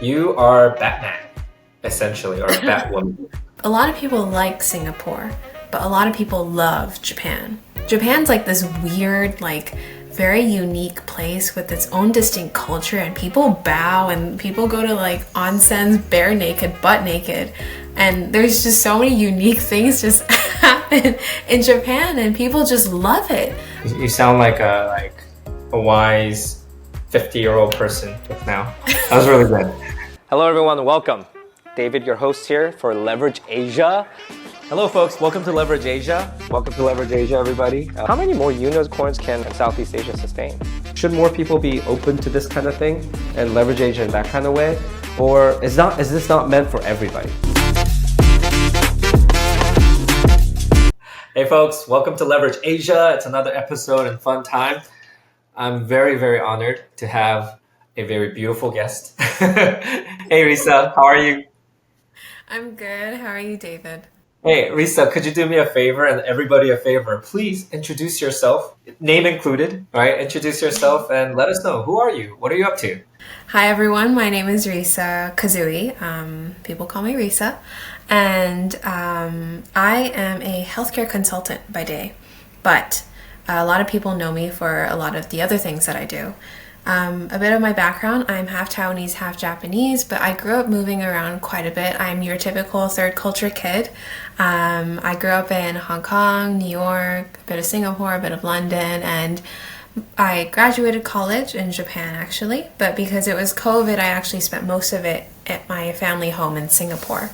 You are Batman, essentially, or Batwoman. A lot of people like Singapore, but a lot of people love Japan. Japan's like this weird, like very unique place with its own distinct culture, and people bow and people go to like onsens bare naked, butt naked. And there's just so many unique things just happen in Japan, and people just love it. You sound like a wise 50-year-old person just now. That was really good. Hello everyone, welcome. David, your host here for Leverage Asia. Hello folks, welcome to Leverage Asia. Welcome to Leverage Asia, everybody. How many more unicorns can Southeast Asia sustain? Should more people be open to this kind of thing and leverage Asia in that kind of way? Or is this not meant for everybody? Hey folks, welcome to Leverage Asia. It's another episode and fun time. I'm very, very honored to have a very beautiful guest. Hey Risa, how are you? I'm good. How are you, David? Hey Risa, could you do me a favor and everybody a favor? Please introduce yourself, name included, right? Introduce yourself and let us know. Who are you? What are you up to? Hi everyone, my name is Risa Kazui. People call me Risa. And I am a healthcare consultant by day, but a lot of people know me for a lot of the other things that I do. A bit of my background, I'm half Taiwanese, half Japanese, but I grew up moving around quite a bit. I'm your typical third culture kid. I grew up in Hong Kong, New York, a bit of Singapore, a bit of London, and I graduated college in Japan actually, but because it was COVID, I actually spent most of it at my family home in Singapore.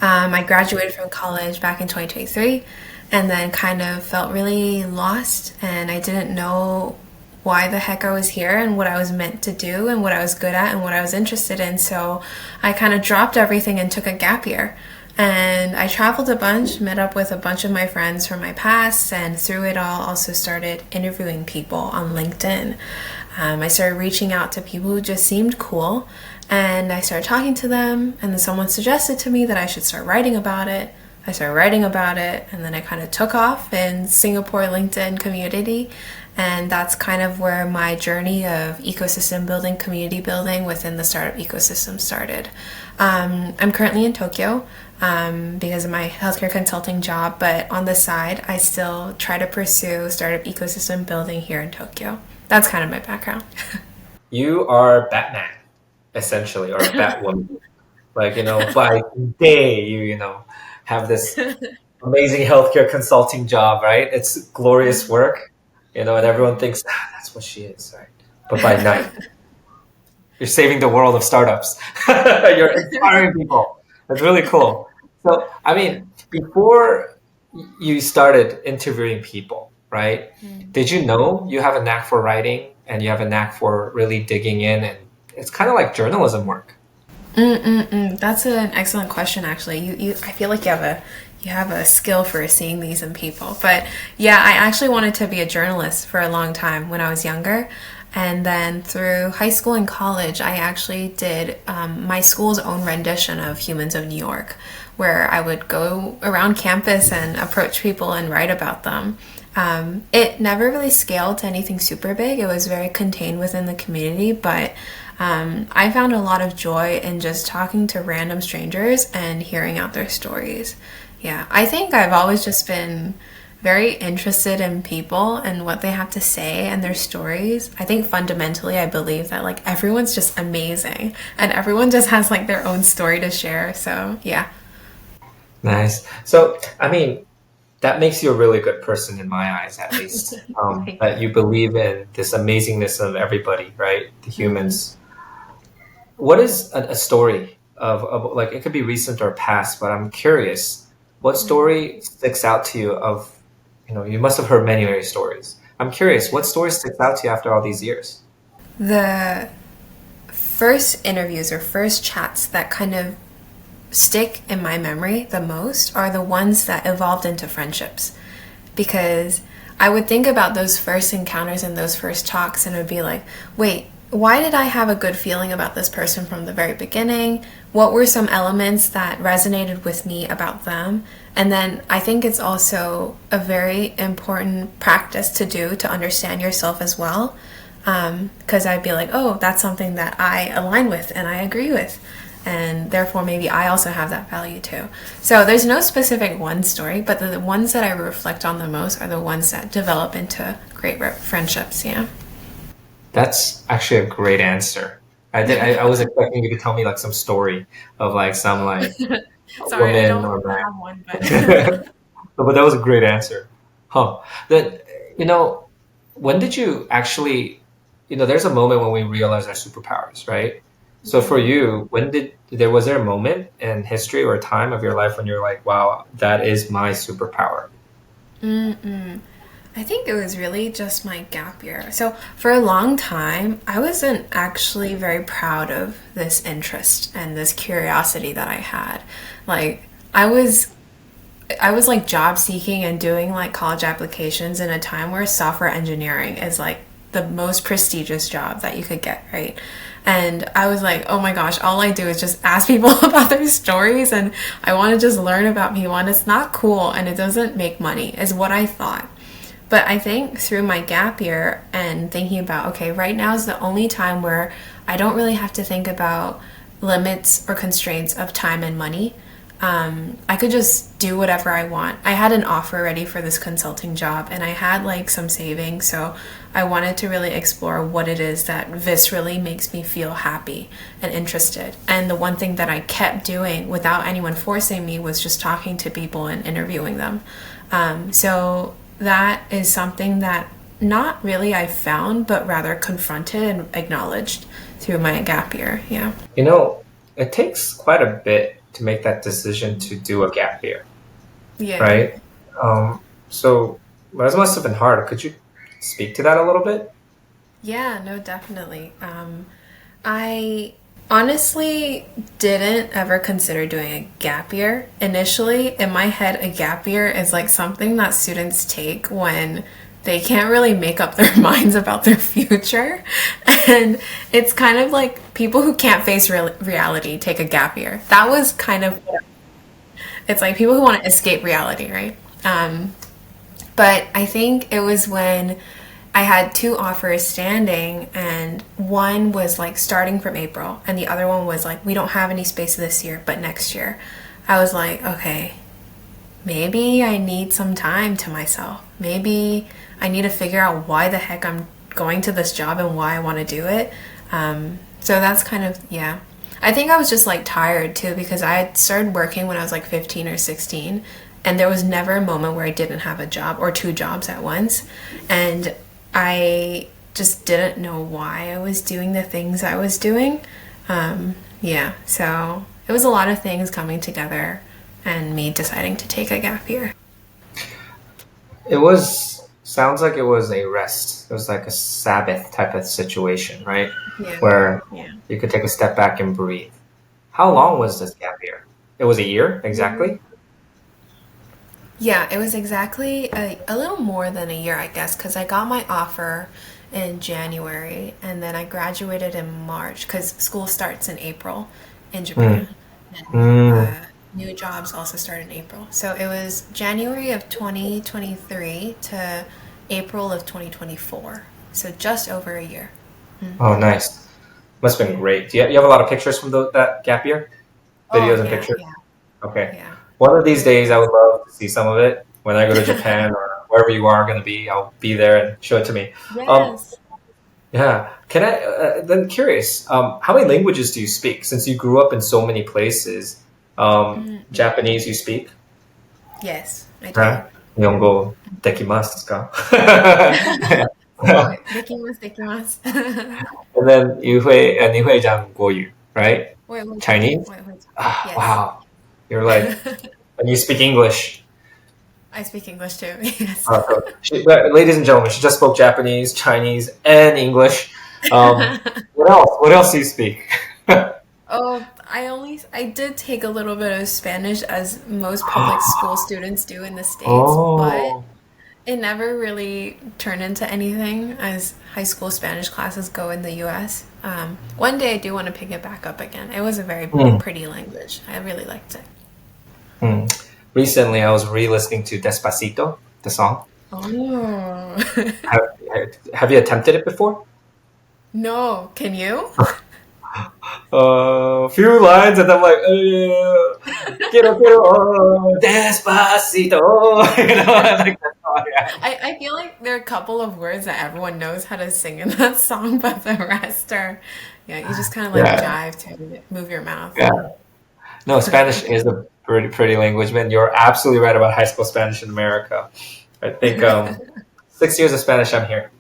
I graduated from college back in 2023 and then kind of felt really lost, and I didn't know why the heck I was here and what I was meant to do and what I was good at and what I was interested in. So I kind of dropped everything and took a gap year. And I traveled a bunch, met up with a bunch of my friends from my past, and through it all also started interviewing people on LinkedIn. I started reaching out to people who just seemed cool, and I started talking to them, and then someone suggested to me that I should start writing about it. I started writing about it, and then I kind of took off in Singapore LinkedIn community, and that's kind of where my journey of ecosystem building, community building within the startup ecosystem started. I'm currently in Tokyo because of my healthcare consulting job, but on the side, I still try to pursue startup ecosystem building here in Tokyo. That's kind of my background. You are Batman, essentially, or Batwoman. Like, by day, you have this amazing healthcare consulting job, right? It's glorious work, and everyone thinks, that's what she is, right? But by night, you're saving the world of startups. You're inspiring people. That's really cool. So, before you started interviewing people, right? Did you know you have a knack for writing and you have a knack for really digging in, and it's kind of like journalism work? That's an excellent question, actually. I feel like you have a skill for seeing these in people. But yeah, I actually wanted to be a journalist for a long time when I was younger. And then through high school and college, I actually did my school's own rendition of Humans of New York, where I would go around campus and approach people and write about them. It never really scaled to anything super big. It was very contained within the community, but I found a lot of joy in just talking to random strangers and hearing out their stories. Yeah, I think I've always just been very interested in people and what they have to say and their stories. I think fundamentally I believe that like everyone's just amazing and everyone just has like their own story to share. So yeah. Nice. So, that makes you a really good person in my eyes, at least. That you believe in this amazingness of everybody, right? The humans. What is a story of like, it could be recent or past, but I'm curious, what story sticks out to you of, you must have heard many, many stories. I'm curious, what story sticks out to you after all these years? The first interviews or first chats that kind of stick in my memory the most are the ones that evolved into friendships, because I would think about those first encounters and those first talks and it would be like, wait, why did I have a good feeling about this person from the very beginning? What were some elements that resonated with me about them? And then I think it's also a very important practice to do to understand yourself as well. Because I'd be like, oh, that's something that I align with and I agree with. And therefore, maybe I also have that value too. So there's no specific one story, but the ones that I reflect on the most are the ones that develop into great friendships. Yeah. That's actually a great answer. I was expecting you to tell me like some story of like some like Sorry, I woman don't or have one, man. but But that was a great answer. Huh. That, you know, when did you actually, there's a moment when we realize our superpowers, right? So for you, was there a moment in history or a time of your life when you're like, wow, that is my superpower? I think it was really just my gap year. So for a long time, I wasn't actually very proud of this interest and this curiosity that I had. Like I was I was like job seeking and doing like college applications in a time where software engineering is like the most prestigious job that you could get, right? And I was like, oh my gosh, all I do is just ask people about their stories and I want to just learn about people and it's not cool and it doesn't make money, is what I thought. But I think through my gap year and thinking about, okay, right now is the only time where I don't really have to think about limits or constraints of time and money. I could just do whatever I want. I had an offer ready for this consulting job and I had like some savings, so I wanted to really explore what it is that viscerally makes me feel happy and interested. And the one thing that I kept doing without anyone forcing me was just talking to people and interviewing them. So that is something that not really I found, but rather confronted and acknowledged through my gap year. Yeah. You know, it takes quite a bit to make that decision to do a gap year, Yeah. right? So that must have been hard. Could you speak to that a little bit? Yeah, no, definitely. I honestly didn't ever consider doing a gap year. Initially, in my head, a gap year is like something that students take when they can't really make up their minds about their future. And it's kind of like people who can't face reality take a gap year. That was kind of, it's like people who want to escape reality, right? But I think it was when I had two offers standing, and one was like starting from April, and the other one was like, we don't have any space this year, but next year. I was like, okay, maybe I need some time to myself. Maybe I need to figure out why the heck I'm going to this job and why I want to do it. So that's kind of, yeah. I think I was just like tired too because I had started working when I was like 15 or 16, and there was never a moment where I didn't have a job or two jobs at once. And I just didn't know why I was doing the things I was doing. Yeah, so it was a lot of things coming together and me deciding to take a gap year. Sounds like it was a rest. It was like a Sabbath type of situation, right? Yeah, Where yeah. you could take a step back and breathe. How long was this gap year? It was a year, exactly? Yeah, it was exactly a little more than a year, I guess, because I got my offer in January and then I graduated in March because school starts in April in Mm. Japan. And Mm. new jobs also start in April. So it was January of 2023 to April of 2024. So just over a year. Oh, nice. Must have been great. You have a lot of pictures from that gap year? Oh, Videos and yeah, pictures? yeah, Okay. yeah. One of these Very days, I good. would love to see some of it. When I go to Japan or wherever you are going to be, I'll be there and show it to me. Um, Yes. yeah. Can I, then curious, how many languages do you speak? Since you grew up in so many places, Japanese you speak? Yes, I do. はい。日本語できますか？ すごい。できます、できます。And then 你会讲国语 right? 我也会讲，Chinese? 我也会讲。Ah, Yes. wow. You're like, and you speak English. I speak English too. Yes. Ladies and gentlemen, she just spoke Japanese, Chinese, and English. What else? What else do you speak? Oh, I did take a little bit of Spanish as most public school students do in the States, but Oh. it never really turned into anything as high school Spanish classes go in the US. One day I do want to pick it back up again. It was a very Hmm. pretty language. I really liked it. Hmm. Recently, I was re-listening to Despacito, the song. Oh. Have, have you attempted it before? No, can you? Few lines, and I'm like, quiero, quiero, despacito. Like that's all I have. I feel like there are a couple of words that everyone knows how to sing in that song, but the rest are, yeah, you just kind of like Yeah, jive to it, move your mouth. yeah. No, Spanish is a pretty language, man. You're absolutely right about high school Spanish in America. I think 6 years of Spanish. I'm here.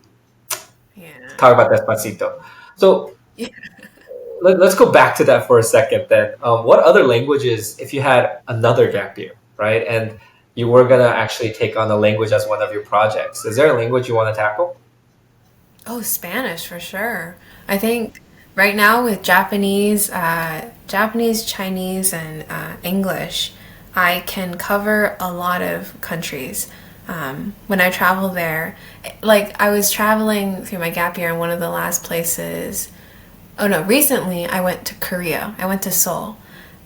Yeah. Talk about despacito. So Yeah. let's go back to that for a second. Then, what other languages, if you had another gap year, right, and you were gonna actually take on a language as one of your projects? Is there a language you want to tackle? Oh, Spanish for sure. I think right now with Japanese, Chinese, and English, I can cover a lot of countries. When I travel there, like I was traveling through my gap year, and one of the last places, oh no, recently I went to Korea. I went to Seoul,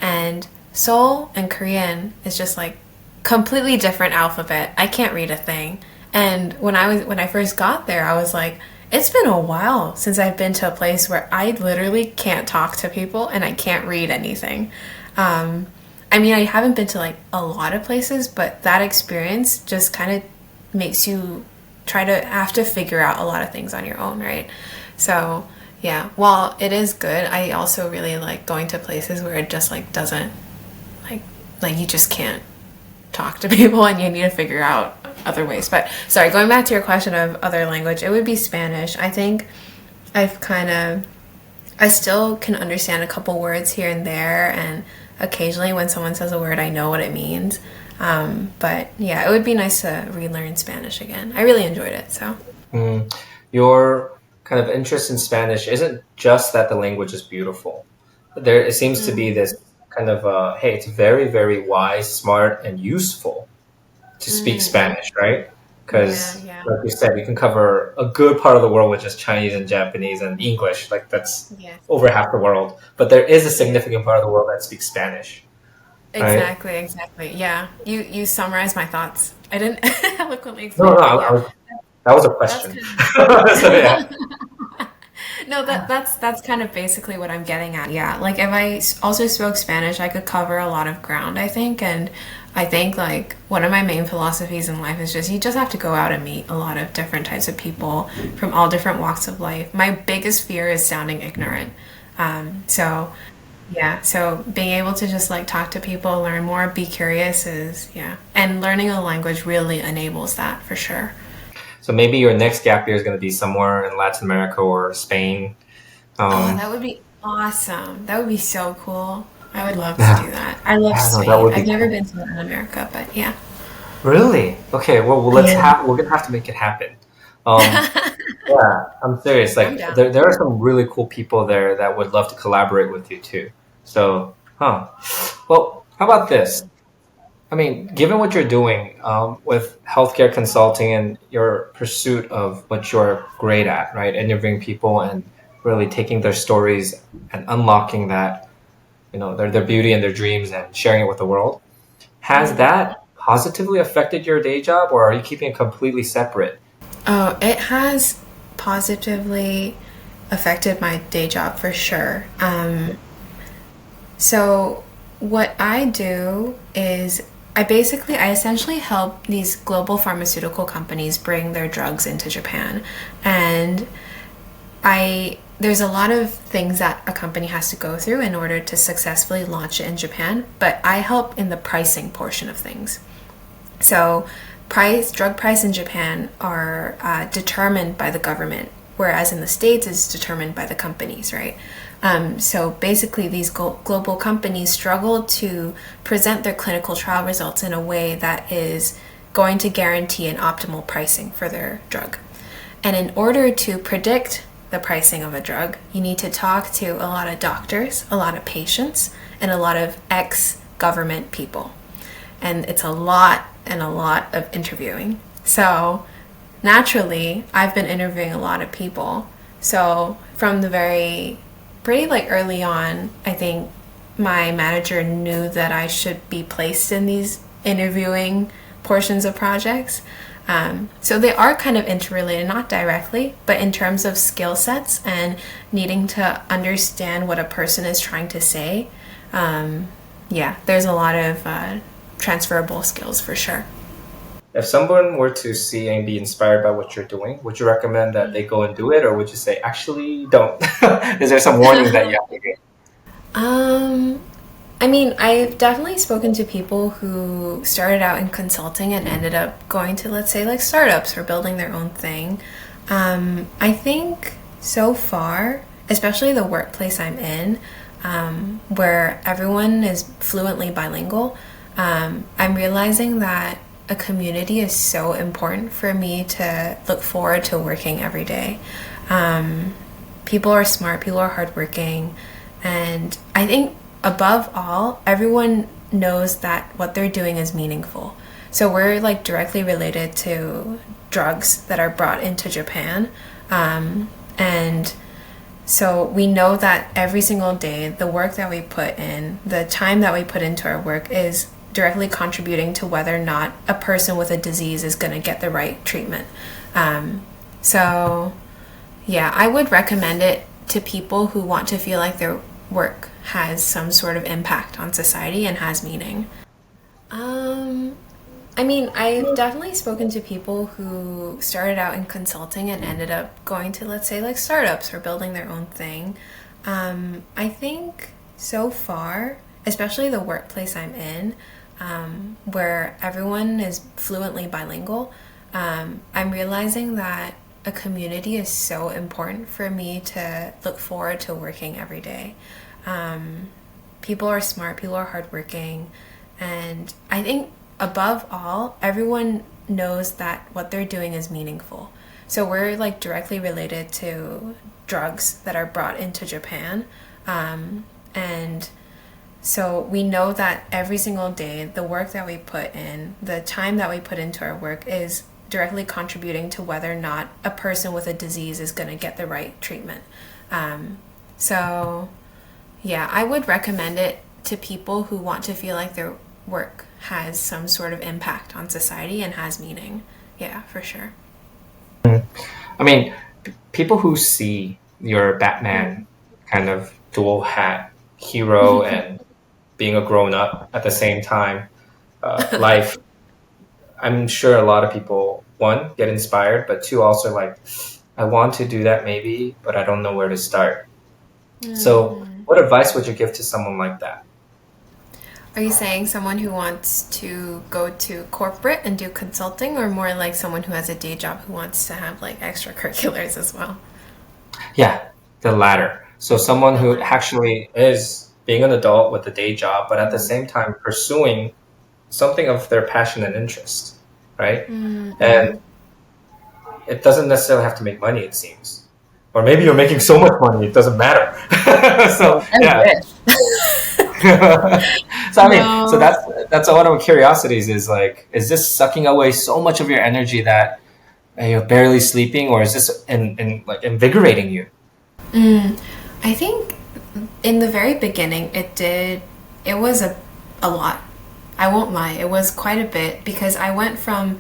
and Seoul and Korean is just like completely different alphabet. I can't read a thing. And when I first got there, I was like, it's been a while since I've been to a place where I literally can't talk to people and I can't read anything. Um, I mean, I haven't been to like a lot of places, but that experience just kind of makes you try to have to figure out a lot of things on your own, right? So, yeah, while it is good, I also really like going to places where it just like doesn't like you just can't talk to people and you need to figure out other ways. But sorry, going back to your question of other language, it would be Spanish. I think I've kind of I still can understand a couple words here and there, and occasionally when someone says a word, I know what it means. But yeah, it would be nice to relearn Spanish again. I really enjoyed it. So Mm, your kind of interest in Spanish isn't just that the language is beautiful. There, it seems to be this kind of hey, it's very wise, smart, and useful to speak Spanish, right? yeah, Because, yeah, like you said, you can cover a good part of the world with just Chinese and Japanese and English. Like that's yeah, over half the world. But there is a yeah. significant part of the world that speaks Spanish, right? Exactly, exactly. Yeah, you summarized my thoughts. I didn't eloquently No, explain no, it, but yeah, that was a that's question. kind So yeah. of no, that's kind of basically what I'm getting at. Yeah, like if also spoke Spanish, I could cover a lot of ground, I think, and I think like one of my main philosophies in life is just you just have to go out and meet a lot of different types of people from all different walks of life. My biggest fear is sounding ignorant. So yeah, so being able to just like talk to people, learn more, be curious is yeah, and learning a language really enables that for sure. So maybe your next gap year is going to be somewhere in Latin America or Spain. Oh, Um, that would be awesome. That would be so cool. I would love to yeah, do that. I love yeah, no, that Spain. would be I've never cool. been to Latin America, but yeah. Really? Okay. Well, let's Yeah. have. We're gonna have to make it happen. Um, yeah, I'm serious. I'm Like, down. there are some really cool people there that would love to collaborate with you too. So, huh? Well, how about this? I mean, given what you're doing with healthcare consulting and your pursuit of what you're great at, right? Interviewing people and really taking their stories and unlocking that, their beauty and their dreams and sharing it with the world. Has that positively affected your day job, or are you keeping it completely separate? Oh, it has positively affected my day job for sure. So what I do is I essentially help these global pharmaceutical companies bring their drugs into Japan. And I there's a lot of things that a company has to go through in order to successfully launch it in Japan, but I help in the pricing portion of things. So, drug price in Japan are determined by the government, whereas in the States it's determined by the companies, right? So basically, these global companies struggle to present their clinical trial results in a way that is going to guarantee an optimal pricing for their drug. And in order to predict the pricing of a drug, you need to talk to a lot of doctors, a lot of patients, and a lot of ex government people. And it's a lot and a lot of interviewing. So naturally, I've been interviewing a lot of people. So from the pretty like early on, I think my manager knew that I should be placed in these interviewing portions of projects. So they are kind of interrelated, not directly, but in terms of skill sets and needing to understand what a person is trying to say. Yeah, there's a lot of transferable skills for sure. If someone were to see and be inspired by what you're doing, would you recommend that they go and do it, or would you say, actually, don't? Is there some warnings that you have to give? Um, I mean, I've definitely spoken to people who started out in consulting and ended up going to, let's say, like startups or building their own thing. I think so far, especially the workplace I'm in, where everyone is fluently bilingual, I'm realizing that a community is so important for me to look forward to working every day. Um, People are smart, people are hardworking, and I think above all, everyone knows that what they're doing is meaningful. So we're like directly related to drugs that are brought into Japan. And so we know that every single day, the work that we put in, the time that we put into our work is directly contributing to whether or not a person with a disease is going to get the right treatment. So, yeah, I would recommend it to people who want to feel like their work has some sort of impact on society and has meaning. Um, I mean, I've definitely spoken to people who started out in consulting and ended up going to, let's say, like startups or building their own thing. I think so far, especially the workplace I'm in, where everyone is fluently bilingual, I'm realizing that a community is so important for me to look forward to working every day. Um, People are smart, people are hardworking, and I think above all, everyone knows that what they're doing is meaningful. So we're like directly related to drugs that are brought into Japan. And so we know that every single day, the work that we put in, the time that we put into our work is directly contributing to whether or not a person with a disease is going to get the right treatment. So, yeah, I would recommend it to people who want to feel like their work has some sort of impact on society and has meaning. Yeah, for sure. I mean, people who see your Batman kind of dual hat hero and being a grown up at the same time life, I'm sure a lot of people, one, get inspired, but two, also like, I want to do that maybe, but I don't know where to start. So, what advice would you give to someone like that? Are you saying someone who wants to go to corporate and do consulting, or more like someone who has a day job who wants to have like extracurriculars as well? Yeah, the latter. So, someone who actually is being an adult with a day job, but at the same time pursuing something of their passion and interest, right? And it doesn't necessarily have to make money, it seems. Or maybe you're making so much money, it doesn't matter. So, I yeah. wish. So I mean, so No. that's one of my curiosities is like, is this sucking away so much of your energy that you're barely sleeping, or is this in like invigorating you? I think in the very beginning, it was a lot. I won't lie, it was quite a bit because I went from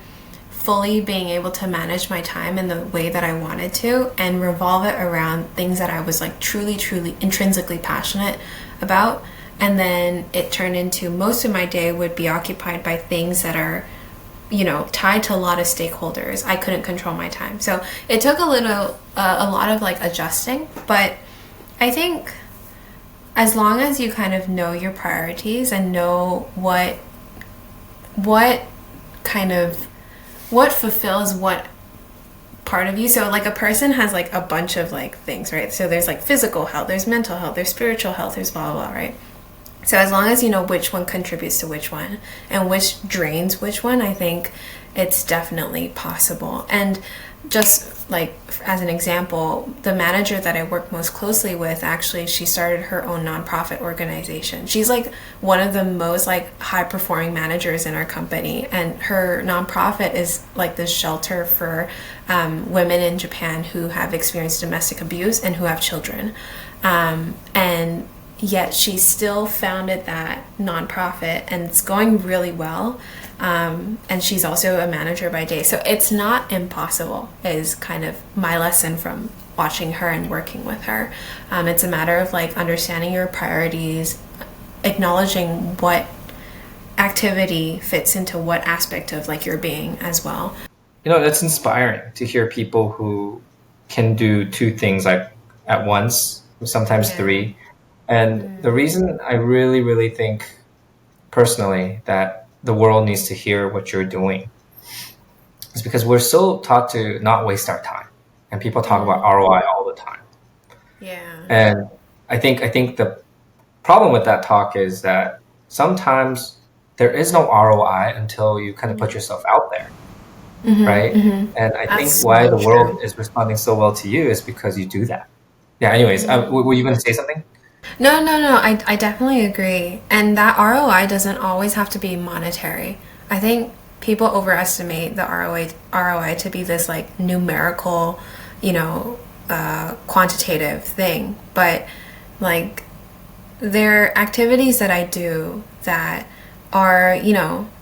fully being able to manage my time in the way that I wanted to and revolve it around things that I was like truly, truly intrinsically passionate about. And then it turned into most of my day would be occupied by things that are, tied to a lot of stakeholders. I couldn't control my time. So it took a lot of like adjusting. But I think as long as you kind of know your priorities and know what kind of, what fulfills what part of you. So like a person has like a bunch of like things, right? So there's like physical health, there's mental health, there's spiritual health, there's blah, blah, blah, right? So as long as you know which one contributes to which one and which drains which one, I think it's definitely possible. And just like as an example, the manager that I work most closely with, actually, she started her own nonprofit organization. She's like one of the most like high performing managers in our company, and her nonprofit is like this shelter for women in Japan who have experienced domestic abuse and who have children. And yet she still founded that nonprofit and it's going really well. And she's also a manager by day. So it's not impossible, is kind of my lesson from watching her and working with her. It's a matter of like understanding your priorities, acknowledging what activity fits into what aspect of like your being as well. It's inspiring to hear people who can do two things like at once, sometimes Yeah. three. And the reason I really, really think personally that the world needs to hear what you're doing is because we're so taught to not waste our time. And people talk about ROI all the time. Yeah. And I think the problem with that talk is that sometimes there is no ROI until you kind of put yourself out there, right? And I think That's why so the true. world is responding so well to you is because you do that. Yeah, anyways, were you going to say something? No, no, no. I definitely agree. And that ROI doesn't always have to be monetary. I think people overestimate the ROI to be this like numerical, quantitative thing. But like there are activities that I do that are,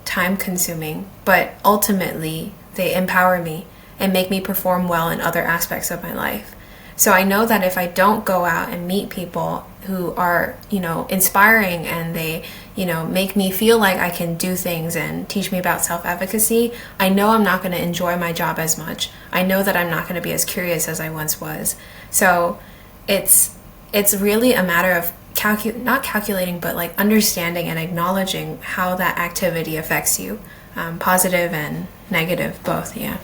time consuming, but ultimately they empower me and make me perform well in other aspects of my life. So I know that if I don't go out and meet people who are, inspiring and they, make me feel like I can do things and teach me about self-efficacy, I know I'm not going to enjoy my job as much. I know that I'm not going to be as curious as I once was. So it's really a matter of not calculating, but like understanding and acknowledging how that activity affects you, positive and negative, both. Yeah.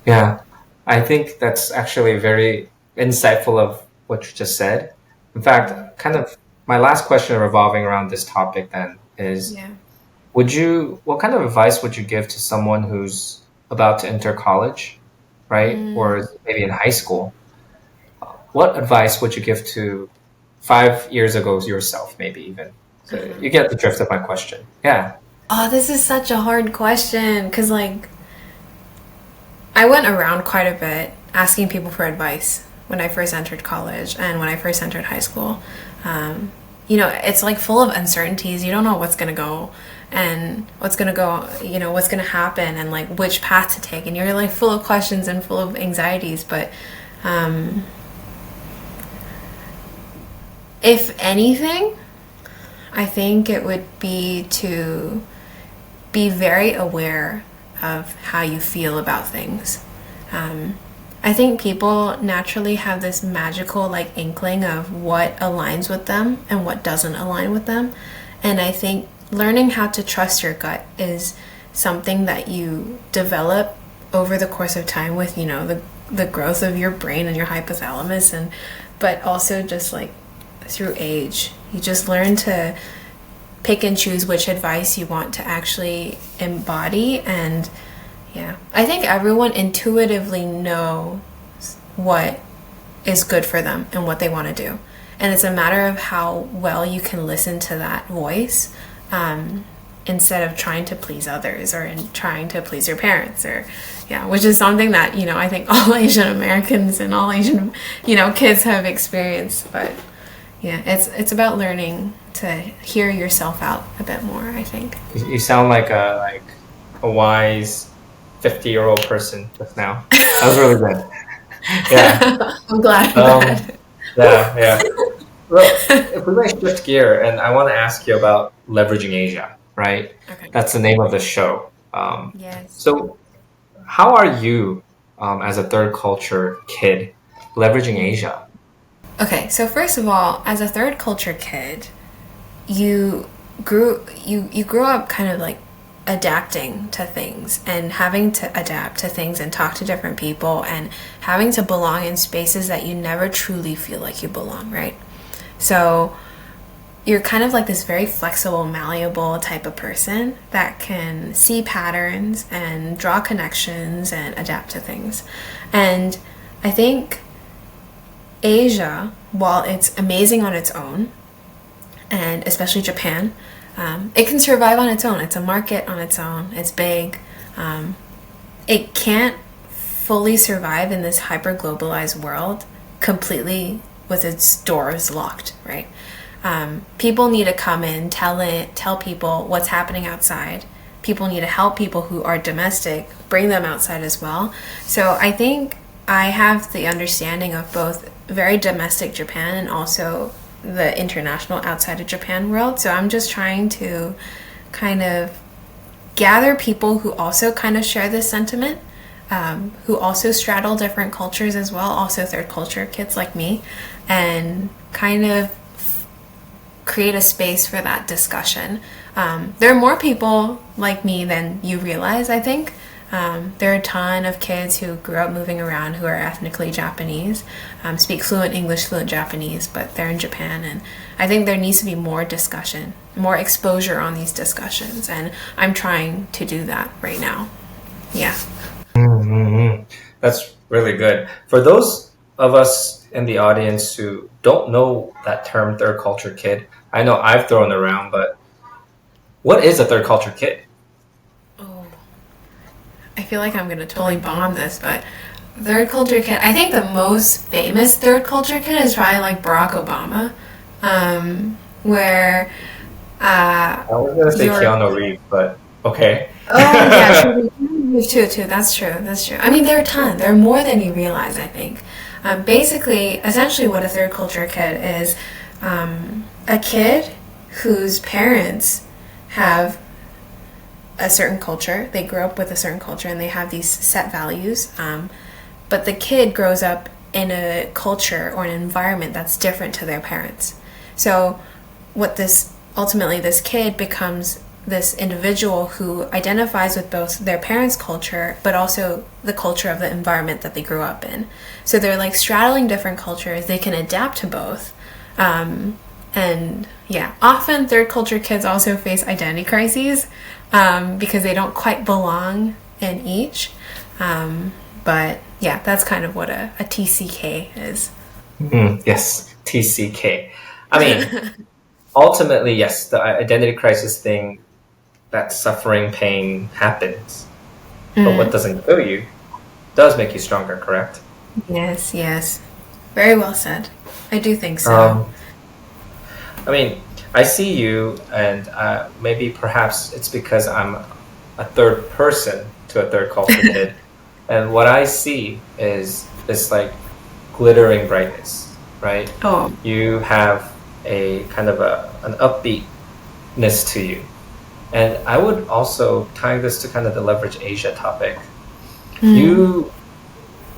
Yeah, I think that's actually very insightful of what you just said. In fact, kind of my last question revolving around this topic then is Yeah. what kind of advice would you give to someone who's about to enter college, right? Or is maybe in high school? What advice would you give to 5 years ago yourself, maybe even? So you get the drift of my question. Yeah. Oh, this is such a hard question because, like, I went around quite a bit asking people for advice when I first entered college and when I first entered high school. It's like full of uncertainties. You don't know what's going to go and what's going to go, what's going to happen and like which path to take. And you're like full of questions and full of anxieties. But if anything, I think it would be to be very aware of how you feel about things. I think people naturally have this magical like inkling of what aligns with them and what doesn't align with them. And I think learning how to trust your gut is something that you develop over the course of time with, the growth of your brain and your hypothalamus but also just like through age. You just learn to pick and choose which advice you want to actually embody. And yeah, I think everyone intuitively knows what is good for them and what they want to do. And it's a matter of how well you can listen to that voice, instead of trying to please others or in trying to please your parents which is something that, I think all Asian Americans and all Asian, kids have experienced. But yeah, it's about learning to hear yourself out a bit more, I think. You sound like a wise 50-year-old person just now. That was really good. Yeah. I'm glad of Um, that. yeah, yeah. Well, if we might shift gear, and I want to ask you about leveraging Asia, right? Okay. That's the name of the show. Yes. So, how are you, as a third culture kid, leveraging Asia? Okay, so first of all, as a third culture kid, you grew up kind of like adapting to things and having to adapt to things and talk to different people and having to belong in spaces that you never truly feel like you belong, right? So you're kind of like this very flexible, malleable type of person that can see patterns and draw connections and adapt to things. And I think Asia, while it's amazing on its own, and especially Japan, it can survive on its own. It's a market on its own. It's big. It can't fully survive in this hyper globalized world completely with its doors locked, right? People need to come in, tell people what's happening outside. People need to help people who are domestic, bring them outside as well. So I think I have the understanding of both very domestic Japan and also the international outside of Japan world. So I'm just trying to kind of gather people who also kind of share this sentiment, who also straddle different cultures as well, also third culture kids like me, and kind of create a space for that discussion. There are more people like me than you realize, I think. There are a ton of kids who grew up moving around who are ethnically Japanese, speak fluent English, fluent Japanese, but they're in Japan. And I think there needs to be more discussion, more exposure on these discussions. And I'm trying to do that right now. Yeah. Mm-hmm. That's really good. For those of us in the audience who don't know that term third culture kid, I know I've thrown around, but what is a third culture kid? Oh, I feel like I'm going to totally bomb this, but third culture kid, I think the most famous third culture kid is probably like Barack Obama, where I was going to say Keanu Reeves, but okay. Oh, yeah, true. That's true. I mean, there are a ton. There are more than you realize, I think. Basically, essentially what a third culture kid is, a kid whose parents have a certain culture. They grow up with a certain culture and they have these set values. But the kid grows up in a culture or an environment that's different to their parents. So ultimately this kid becomes this individual who identifies with both their parents' culture but also the culture of the environment that they grew up in. So they're like straddling different cultures. They can adapt to both. And yeah, often third culture kids also face identity crises because they don't quite belong in each. But yeah, that's kind of what a TCK is. Yes, TCK. I mean, ultimately, yes, the identity crisis thing, that suffering, pain happens. But what doesn't kill you does make you stronger, correct? Yes. Very well said. I do think so. I mean, I see you, and maybe perhaps it's because I'm a third person to a third culture kid. And what I see is this like glittering brightness, right? Oh. You have a kind of an upbeatness to you. And I would also tie this to kind of the Leverage Asia topic. You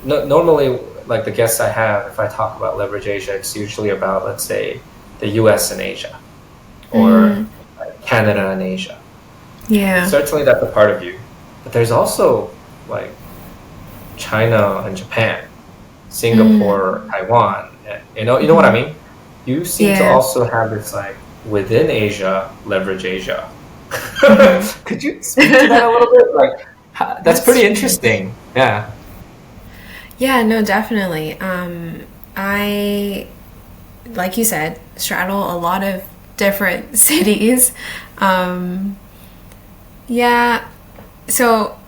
normally, like the guests I have, if I talk about Leverage Asia, it's usually about, let's say, the US and Asia, or like Canada and Asia. Yeah. Certainly that's a part of you. But there's also like China and Japan, Singapore, Taiwan. You know what I mean? You seem to also have this like within Asia, Leverage Asia. Could you speak to that a little bit? Like, that's pretty interesting. Yeah. Yeah, no, definitely. I, like you said, straddle a lot of different cities. Yeah, so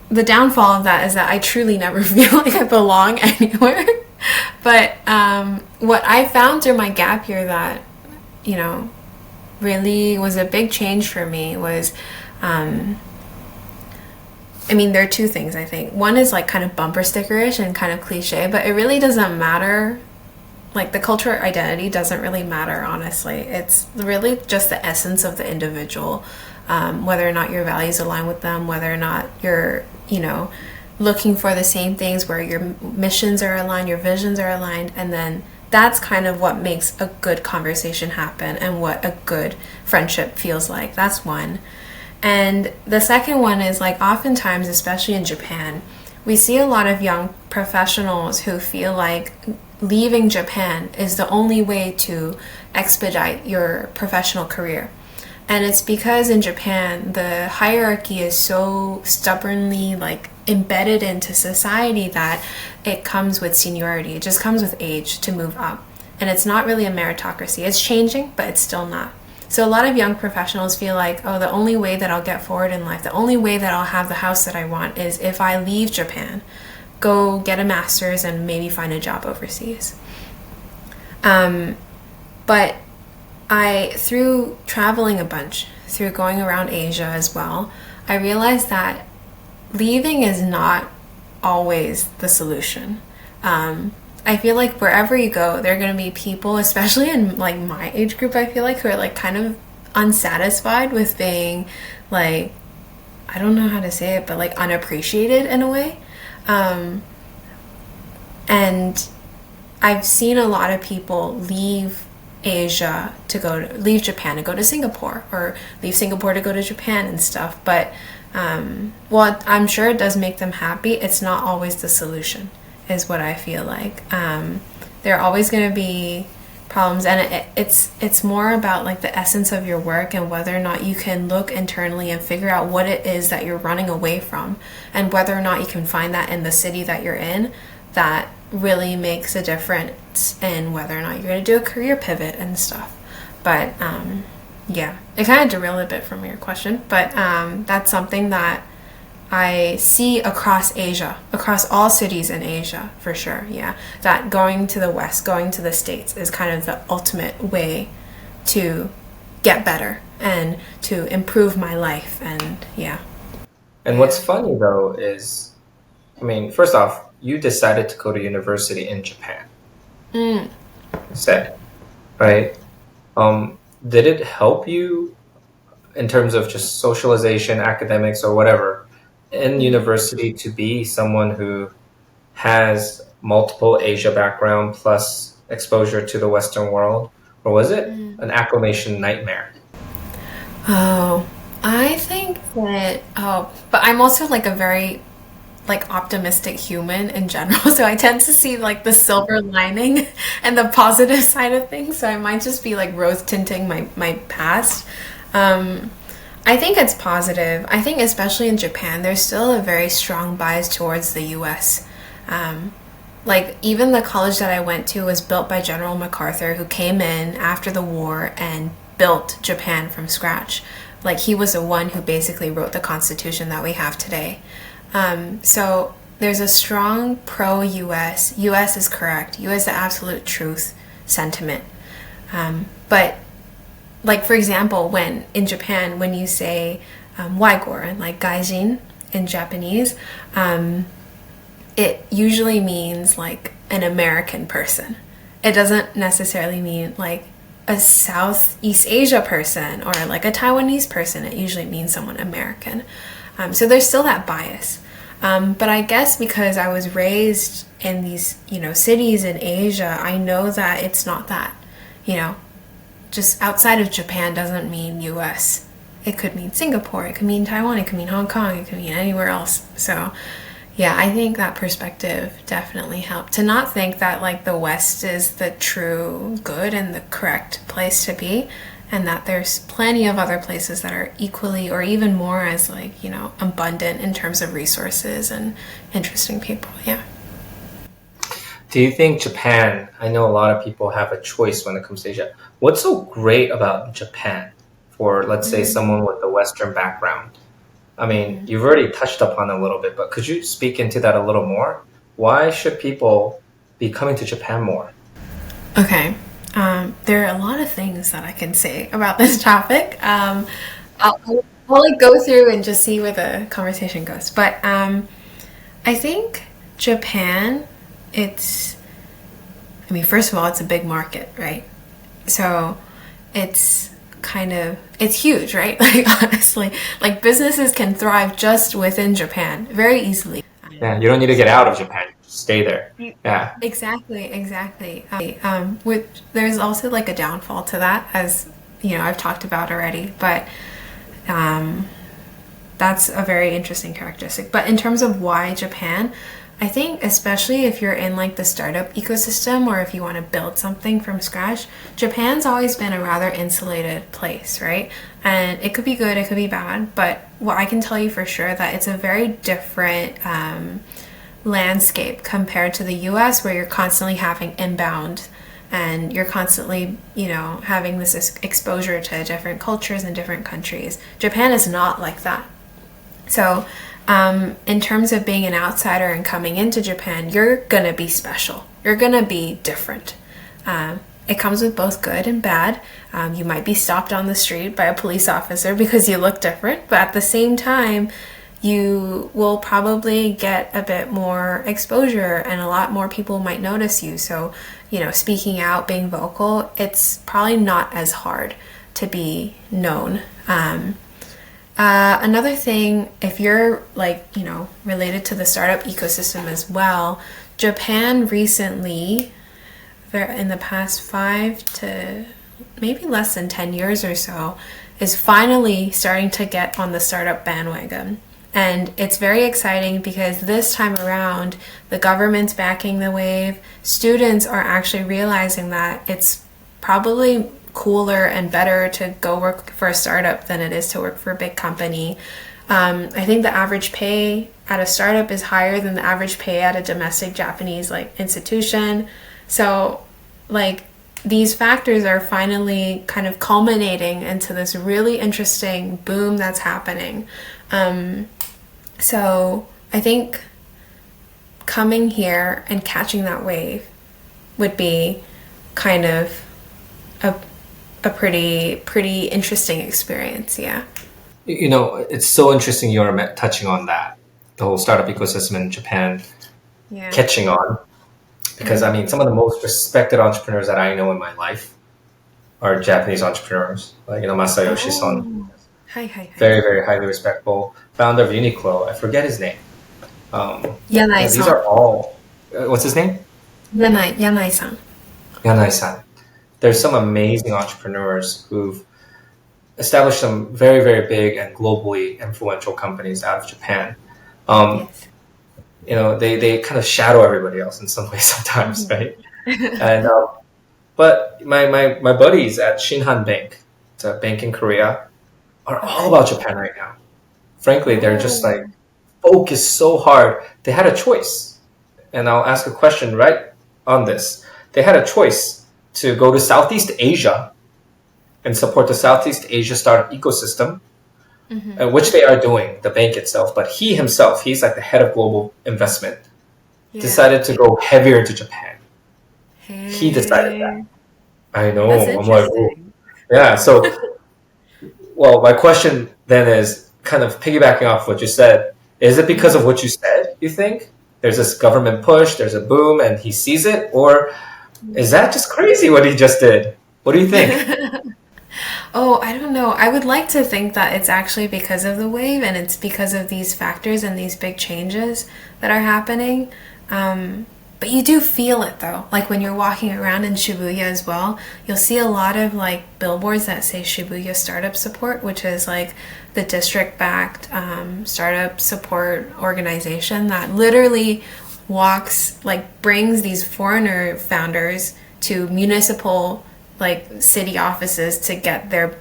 the downfall of that is that I truly never feel like I belong anywhere. But what I found through my gap year that, really was a big change for me was, there are two things, I think. One is like kind of bumper stickerish and kind of cliche, but it really doesn't matter. Like the cultural identity doesn't really matter, honestly. It's really just the essence of the individual, whether or not your values align with them, whether or not you're, looking for the same things, where your missions are aligned, your visions are aligned, and then that's kind of what makes a good conversation happen and what a good friendship feels like. That's one. And the second one is like oftentimes, especially in Japan, we see a lot of young professionals who feel like leaving Japan is the only way to expedite your professional career. And it's because in Japan, the hierarchy is so stubbornly like embedded into society that it comes with seniority. It just comes with age to move up. And it's not really a meritocracy. It's changing, but it's still not. So a lot of young professionals feel like, oh, the only way that I'll get forward in life, the only way that I'll have the house that I want is if I leave Japan, go get a master's and maybe find a job overseas. But through traveling a bunch, through going around Asia as well, I realized that leaving is not always the solution. I feel like wherever you go, there are going to be people, especially in like my age group, I feel like, who are like kind of unsatisfied with being like, I don't know how to say it, but like unappreciated in a way. And I've seen a lot of people leave Asia to leave Japan to go to Singapore, or leave Singapore to go to Japan and stuff. But well, I'm sure it does make them happy. It's not always the solution, is what I feel like. There are always going to be problems, and it's more about like the essence of your work and whether or not you can look internally and figure out what it is that you're running away from, and whether or not you can find that in the city that you're in. That really makes a difference in whether or not you're going to do a career pivot and stuff. But yeah, it kind of derailed a bit from your question, but that's something that I see across Asia, across all cities in Asia, for sure. Yeah, that going to the West, going to the States is kind of the ultimate way to get better and to improve my life. And yeah. And what's funny though is, I mean, first off, you decided to go to university in Japan. Said, right? Did it help you in terms of just socialization, academics, or whatever in university to be someone who has multiple Asia background plus exposure to the Western world? Or was it an acclimation nightmare? Oh, I think that, but I'm also like a very like optimistic human in general. So I tend to see like the silver lining and the positive side of things. So I might just be like rose tinting my past. I think it's positive. I think especially in Japan, there's still a very strong bias towards the US. Like even the college that I went to was built by General MacArthur, who came in after the war and built Japan from scratch. Like he was the one who basically wrote the constitution that we have today. So there's a strong pro-US. US is correct. US the absolute truth sentiment. But like for example, when in Japan, when you say waigor, like gaijin in Japanese, it usually means like an American person. It doesn't necessarily mean like a Southeast Asia person or like a Taiwanese person. It usually means someone American. So there's still that bias. But I guess because I was raised in these, cities in Asia, I know that it's not that, just outside of Japan doesn't mean US. It could mean Singapore, it could mean Taiwan, it could mean Hong Kong, it could mean anywhere else. So yeah, I think that perspective definitely helped to not think that like the West is the true good and the correct place to be, and that there's plenty of other places that are equally or even more as like, abundant in terms of resources and interesting people. Yeah. Do you think Japan, I know a lot of people have a choice when it comes to Asia. What's so great about Japan for, let's say, someone with a Western background? I mean, you've already touched upon it a little bit, but could you speak into that a little more? Why should people be coming to Japan more? Okay. There are a lot of things that I can say about this topic. I'll like go through and just see where the conversation goes. But I think Japan, first of all, it's a big market, right? So it's it's huge, right? Like honestly, like businesses can thrive just within Japan very easily. Yeah, you don't need to get out of Japan. Just stay there. Yeah. Exactly. There's also like a downfall to that, as I've talked about already, but that's a very interesting characteristic. But in terms of why Japan, I think especially if you're in like the startup ecosystem or if you want to build something from scratch, Japan's always been a rather insulated place, right? And it could be good, it could be bad, but what I can tell you for sure that it's a very different landscape compared to the US, where you're constantly having inbound and you're constantly, having this exposure to different cultures and different countries. Japan is not like that. So in terms of being an outsider and coming into Japan, you're gonna be special. You're gonna be different. it comes with both good and bad. You might be stopped on the street by a police officer because you look different, but at the same time, you will probably get a bit more exposure and a lot more people might notice you. So, speaking out, being vocal, it's probably not as hard to be known. Another thing, if you're related to the startup ecosystem as well, Japan recently, in the past 5 to maybe less than 10 years or so, is finally starting to get on the startup bandwagon. And it's very exciting because this time around, the government's backing the wave. Students are actually realizing that it's probably cooler and better to go work for a startup than it is to work for a big company. I think the average pay at a startup is higher than the average pay at a domestic Japanese institution. So these factors are finally kind of culminating into this really interesting boom that's happening. So I think coming here and catching that wave would be kind of a pretty interesting experience, yeah. It's so interesting you're touching on that, the whole startup ecosystem in Japan catching on. Because, some of the most respected entrepreneurs that I know in my life are Japanese entrepreneurs. Like, Masayoshi-san. Hi. Very, very highly respectable. Founder of Uniqlo. I forget his name. Yanai-san. These are all... what's his name? Yanai-san. Yanai-san. There's some amazing entrepreneurs who've established some very, very big and globally influential companies out of Japan. Yes. They kind of shadow everybody else in some ways sometimes, right? And but my buddies at Shinhan Bank, it's a bank in Korea, are all about Japan right now. Frankly, they're just focused so hard. They had a choice, and I'll ask a question right on this. They had a choice to go to Southeast Asia and support the Southeast Asia startup ecosystem, which they are doing, the bank itself. But he himself, he's like the head of global investment, decided to go heavier into Japan. Hey. He decided that. I know. That's I'm like, oh. Yeah. So, well, my question then is kind of piggybacking off what you said. Is it because of what you said, you think? There's this government push, there's a boom, and he sees it? Or is that just crazy what he just did? What do you think? Oh, I don't know. I would like to think that it's actually because of the wave and it's because of these factors and these big changes that are happening. But you do feel it though. Like when you're walking around in Shibuya as well, you'll see a lot of billboards that say Shibuya Startup Support, which is the district-backed startup support organization that literally brings these foreigner founders to municipal city offices to get their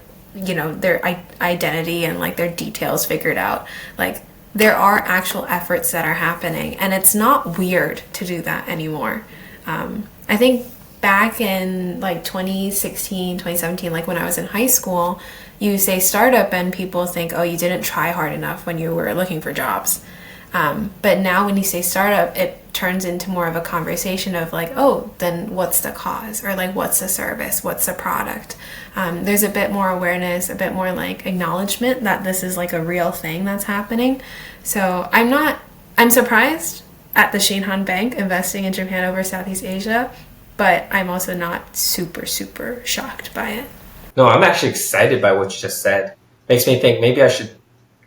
identity and their details figured out. There are actual efforts that are happening, and it's not weird to do that anymore. I think back in 2016, 2017, when I was in high school, you say startup and people think, oh, you didn't try hard enough when you were looking for jobs. But now when you say startup, it turns into more of a conversation of oh, then what's the cause? Or what's the service? What's the product? There's a bit more awareness, a bit more acknowledgement that this is a real thing that's happening. So I'm surprised at the Shinhan Bank investing in Japan over Southeast Asia, but I'm also not super, super shocked by it. No, I'm actually excited by what you just said. Makes me think maybe I should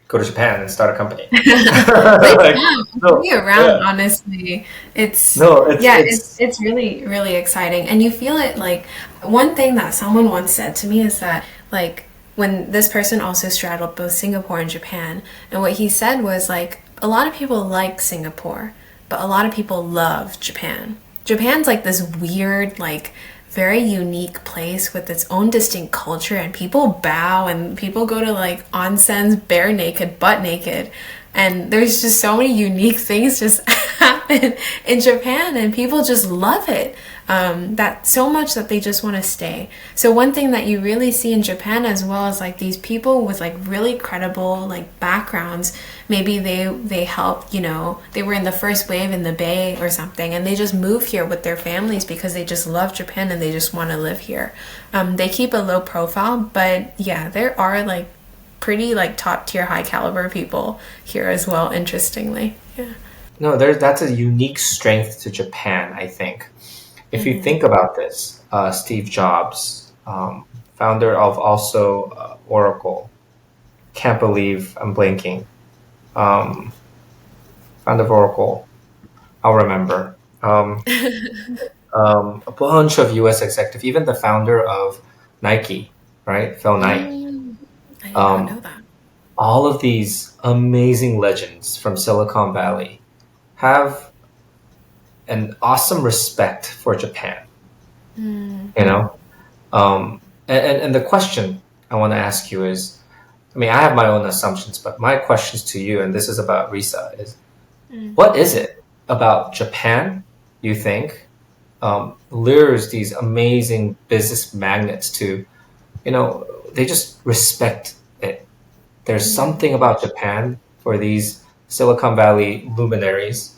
go to Japan and start a company. Be around, honestly. It's really, really exciting. And you feel it one thing that someone once said to me is that when this person also straddled both Singapore and Japan, and what he said was a lot of people like Singapore, but a lot of people love Japan. Japan's this weird, very unique place with its own distinct culture, and people bow and people go to onsens bare naked, butt naked, and there's just so many unique things just happen in Japan, and people just love it that so much that they just want to stay. So one thing that you really see in Japan as well is these people with really credible backgrounds maybe they helped, they were in the first wave in the Bay or something, and they just move here with their families because they just love Japan and they just want to live here. They keep a low profile, but yeah, there are like pretty like top tier high caliber people here as well, interestingly. Yeah. No, that's a unique strength to Japan, I think. If you think about this, Steve Jobs, founder of also Oracle, can't believe I'm blanking. Um, founder of Oracle, I'll remember. A bunch of U.S. executive, even the founder of Nike, right, Phil Knight. I did not know Um, that. all of these amazing legends from Silicon Valley have an awesome respect for Japan. You know, and the question I want to ask you is, I mean, I have my own assumptions, but my questions to you, and this is about Risa, is what is it about Japan you think lures these amazing business magnates to, they just respect it. There's something about Japan for these Silicon Valley luminaries.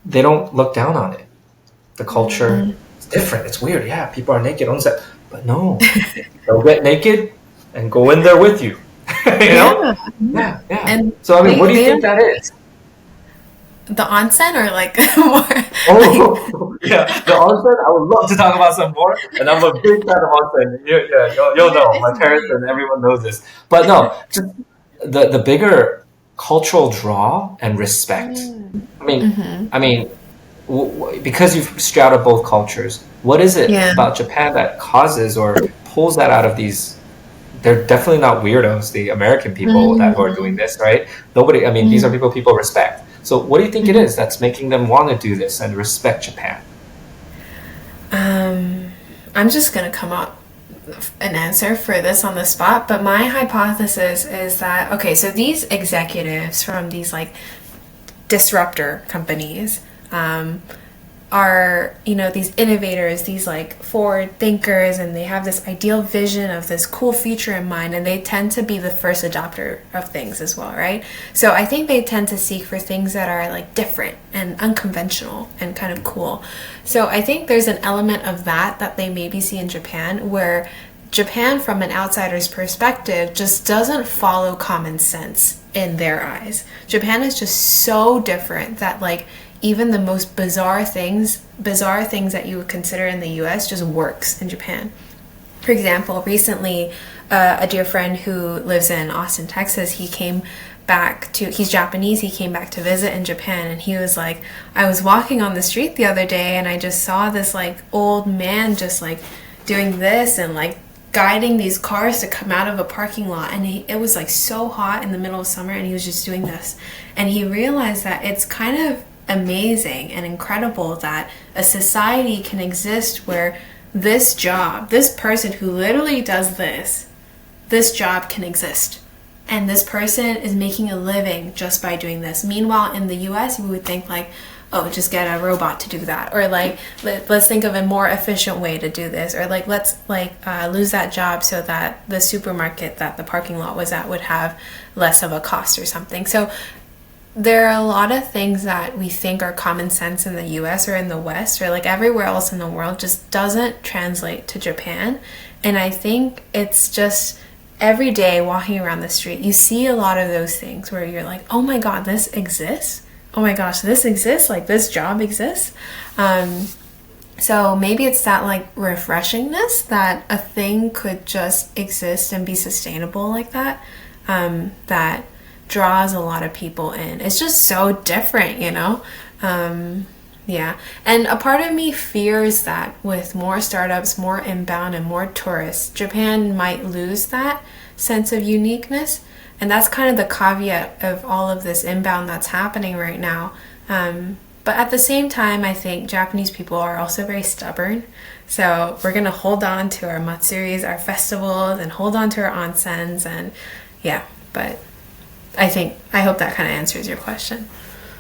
They don't look down on it. The culture is different. It's weird. Yeah, people are naked on set, but no, they'll get naked and go in there with you. you know? Yeah. Yeah, yeah. And So I mean, they what do you they think don't that is? the onsen or like more like Oh, yeah, the onsen. I would love to talk about some more, and I'm a big fan of onsen. Yeah, you'll yeah, know. it's My parents nice. and everyone knows this. But no, just the bigger cultural draw and respect. I mean, I mean, because you've straddled both cultures, what is it Yeah. about Japan that causes or pulls that out of these? They're definitely not weirdos, the American people that who are doing this, right? Nobody, I mean, these are people respect. So what do you think it is that's making them want to do this and respect Japan? Um, I'm just gonna come up an answer for this on the spot, but my hypothesis is that okay, so these executives from these like disruptor companies are, these innovators, these like forward thinkers, and they have this ideal vision of this cool future in mind, and they tend to be the first adopter of things as well, right? So I think they tend to seek for things that are like different and unconventional and kind of cool. So I think there's an element of that they maybe see in Japan, where Japan, from an outsider's perspective, just doesn't follow common sense in their eyes. Japan is just so different that like even the most bizarre things that you would consider in the US just works in Japan. For example, recently, a dear friend who lives in Austin, Texas, he's Japanese, he came back to visit in Japan, and he was like, I was walking on the street the other day and I just saw this like old man just like doing this and like guiding these cars to come out of a parking lot, and it was like so hot in the middle of summer, and he was just doing this, and he realized that it's kind of amazing and incredible that a society can exist where this person who literally does this job can exist, and this person is making a living just by doing this. Meanwhile, in the US, we would think like, oh, just get a robot to do that, or like let's think of a more efficient way to do this, or like let's lose that job so that the supermarket that the parking lot was at would have less of a cost or something. So there are a lot of things that we think are common sense in the US or in the West or like everywhere else in the world just doesn't translate to Japan. And I think it's just every day walking around the street, you see a lot of those things where you're like, oh my God, this exists. Oh my gosh, this exists. Like this job exists. So maybe it's that like refreshingness that a thing could just exist and be sustainable like that, that draws a lot of people in. It's just so different. Yeah. And a part of me fears that with more startups, more inbound, and more tourists, Japan might lose that sense of uniqueness. And that's kind of the caveat of all of this inbound that's happening right now. But at the same time, I think Japanese people are also very stubborn. So we're going to hold on to our matsuris, our festivals, and hold on to our onsens. And yeah, but I hope that kind of answers your question.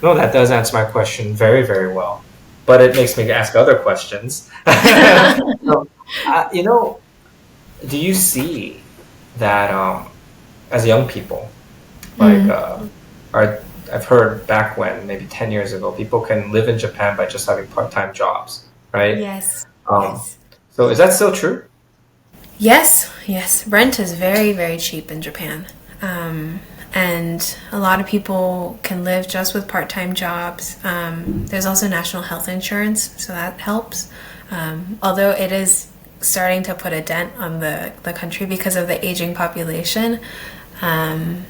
No, that does answer my question very, very well. But it makes me ask other questions. So, you do you see that as young people, Like, our, I've heard back when, maybe 10 years ago, people can live in Japan by just having part-time jobs, right? Yes. Um, Yes. so is that still true? Yes, yes. Rent is very, very cheap in Japan. And a lot of people can live just with part time jobs. There's also national health insurance, so that helps. Although it is starting to put a dent on the country because of the aging population. Um,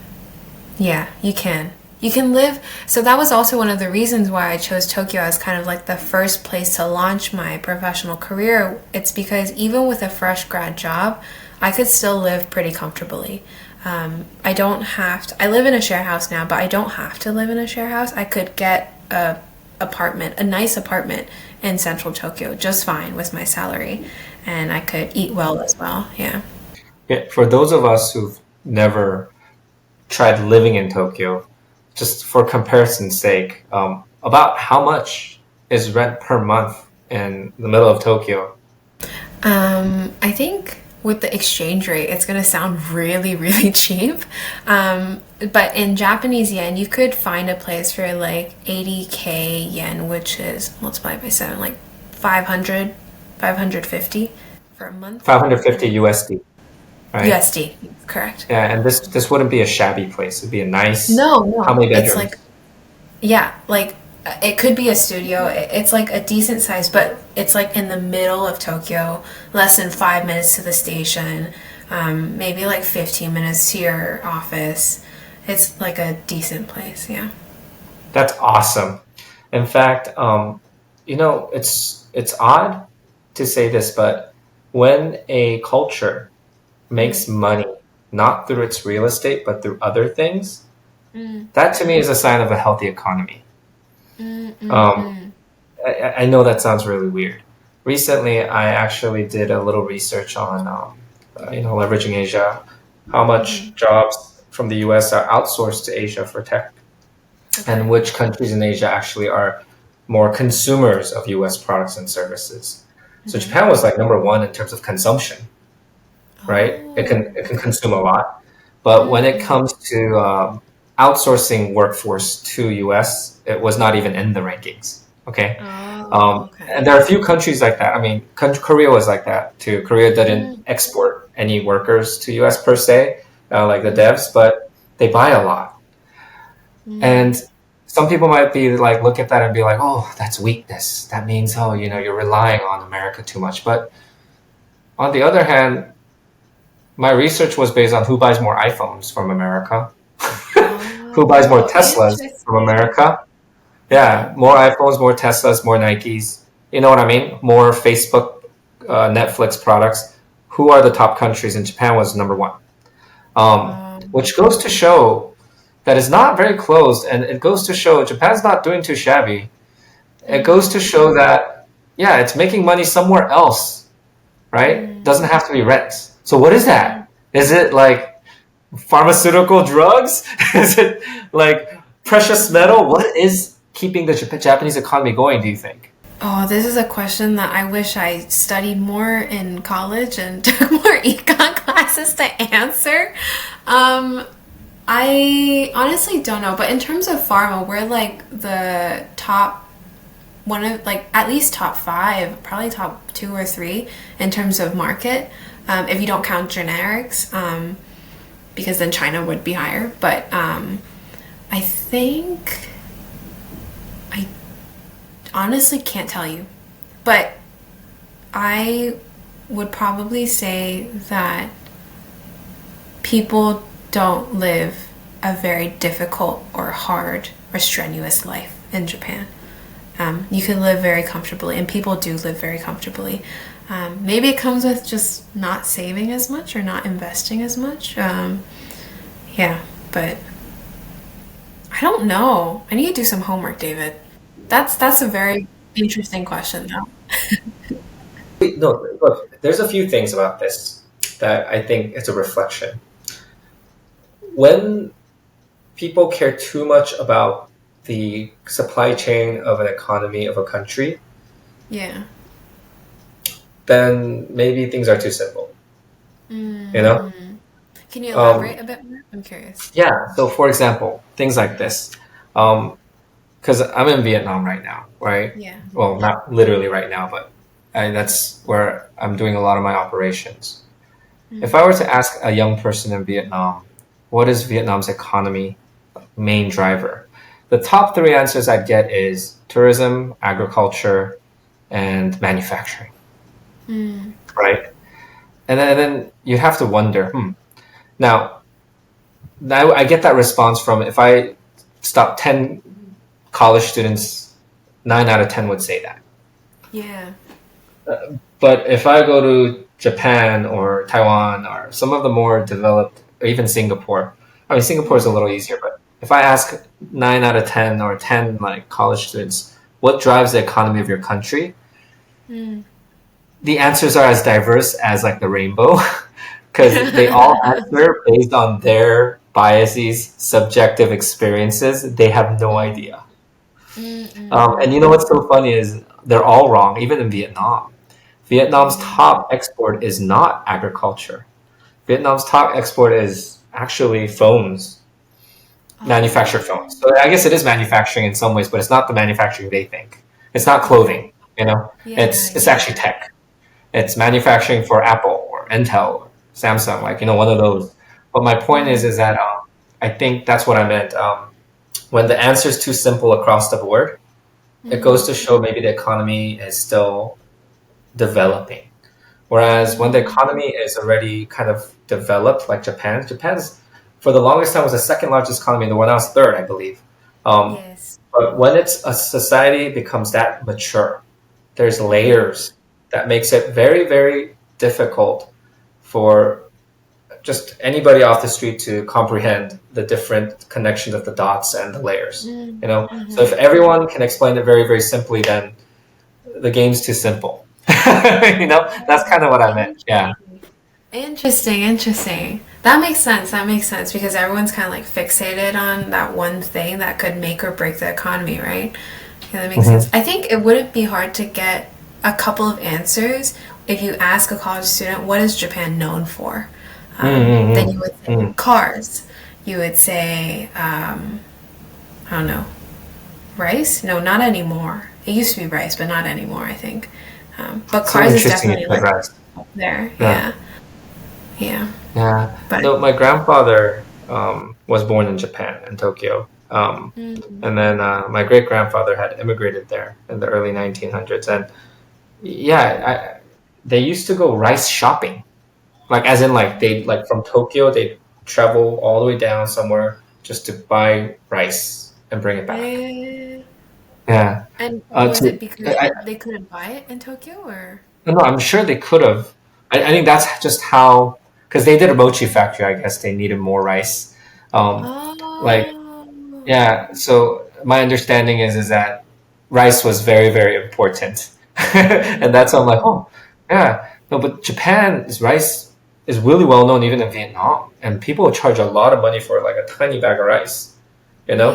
yeah, you can. You can live. So that was also one of the reasons why I chose Tokyo as kind of like the first place to launch my professional career. It's because even with a fresh grad job, I could still live pretty comfortably. I don't have to, I live in a share house now, but I don't have to live in a share house. I could get a nice apartment in central Tokyo just fine with my salary, and I could eat well as well. Yeah. Yeah, for those of us who've never tried living in Tokyo, just for comparison's sake, about how much is rent per month in the middle of Tokyo? I think with the exchange rate, it's going to sound really, really cheap. But in Japanese yen, you could find a place for like 80k yen, which is multiplied by 7, like 500, 550 for a month. 550 USD, right? USD, correct. Yeah, and this wouldn't be a shabby place. It'd be a nice, No, how no. many It's like, bedrooms? yeah, like it could be a studio. It's like a decent size, but it's like in the middle of Tokyo, less than 5 minutes to the station, maybe like 15 minutes to your office. It's like a decent place, yeah. That's awesome. In fact, it's odd to say this, but when a culture Mm, makes money not through its real estate but through other things, mm, that to me is a sign of a healthy economy. mm, mm, Um, mm, I know that sounds really weird. Recently, I actually did a little research on, leveraging Asia, how mhm. much jobs from the US are outsourced to Asia for tech, and Okay. which countries in Asia actually are more consumers of US products and services. So Hmm. Japan was like number one in terms of consumption, right? Oh, It can okay. consume a lot, but when it Mm-mm. comes to outsourcing workforce to US, it was not even in the rankings. Okay, Oh, okay. and there are a few countries like that. I mean, Korea was like that too. Korea didn't Mm, export any workers to US per se, like the mm, devs, but they buy a lot. mm, And some people might be like, look at that and be like, oh, that's weakness. That means, oh, you're relying on America too much. But on the other hand, my research was based on who buys more iPhones from America, who buys more oh, Teslas from interesting. America. Uh-huh. Yeah, more iPhones, more Teslas, more Nikes. You know what I mean? More Facebook, Netflix products. Who are the top countries? And Japan was number one. Which goes to show that it's not very closed, and it goes to show Japan's not doing too shabby. It goes to Mm, show that, yeah, it's making money somewhere else, right? mm, Doesn't have to be rent. So what is mm. that? Is it like pharmaceutical drugs? Is it like precious metal? What is keeping the Japanese economy going, do you think? Oh, this is a question that I wish I studied more in college and took more econ classes to answer. Um, I honestly don't know, but in terms of pharma, we're like the top one of like at least top five, probably top two or three in terms of market. If you don't count generics, because then China would be higher. But I think I honestly can't tell you, but I would probably say that people don't live a very difficult or hard or strenuous life in Japan. You can live very comfortably, and people do live very comfortably. Maybe it comes with just not saving as much or not investing as much. Yeah, but I don't know. I need to do some homework, David. That's a very interesting question, though. No, look, there's a few things about this that I think it's a reflection. When people care too much about the supply chain of an economy of a country, Yeah. then maybe things are too simple. You know? Can you Um, elaborate a bit more? I'm curious. yeah. So, for example, things like this. Because I'm in Vietnam right now, right? Yeah. Well, not literally right now, but that's where I'm doing a lot of my operations. If I were to ask a young person in Vietnam, what is Vietnam's economy main driver? The top three answers I'd get is tourism, agriculture, and manufacturing, right? And then you have to wonder, now, now I get that response from if I stop 10 college students, 9 out of 10 would say that. Yeah. But if I go to Japan or Taiwan or some of the more developed, or even Singapore, I mean, Singapore is a little easier, but if I ask 9 out of 10 or 10 like college students, what drives the economy of your country? The answers are as diverse as like the rainbow because they all answer based on their biases, subjective experiences. They have no idea. And you know what's so funny is they're all wrong, even in Vietnam. Vietnam's top export is not agriculture. Vietnam's top export is actually phones, manufactured phones. So I guess it is manufacturing in some ways, but it's not the manufacturing they think. It's not clothing, you know. Yeah, It's yeah. actually tech. It's manufacturing for Apple or Intel or Samsung, like one of those. But my point is that I think that's what I meant. When the answer is too simple across the board, it goes to show maybe the economy is still developing. Whereas when the economy is already kind of developed, like Japan's for the longest time was the second largest economy in the world. Now it's third, I believe. Um, Yes. but when it's a society becomes that mature, there's layers that makes it very, very difficult for just anybody off the street to comprehend the different connections of the dots and the layers. So if everyone can explain it very, very simply, then the game's too simple. That's kind of what I meant. Yeah. Interesting, interesting. That makes sense. That makes sense because everyone's kind of like fixated on that one thing that could make or break the economy, right? Yeah, that makes sense. hmm I think it wouldn't be hard to get a couple of answers if you ask a college student, what is Japan known for? Then you would say mm cars. You would say, I don't know, rice? No, not anymore. It used to be rice, but not anymore, I think. But So cars is interesting you definitely said like rice. up there. Yeah. Yeah, yeah. Yeah. But No, my grandfather was born in Japan, in Tokyo. And then my great grandfather had immigrated there in the early 1900s. And yeah, they used to go rice shopping. Like, as in, like, they, like, from Tokyo, they travel all the way down somewhere just to buy rice and bring it back. eh, Yeah. and was To, it because they couldn't buy it in Tokyo or? no, I'm sure they could have. I think that's just how, because they did a mochi factory, I guess they needed more rice. Um, like, Oh, yeah, so my understanding is that rice was very, very important. And that's why I'm like, oh, yeah. No, but Japan's rice is really well known even in Vietnam. And people charge a lot of money for like a tiny bag of rice, you know?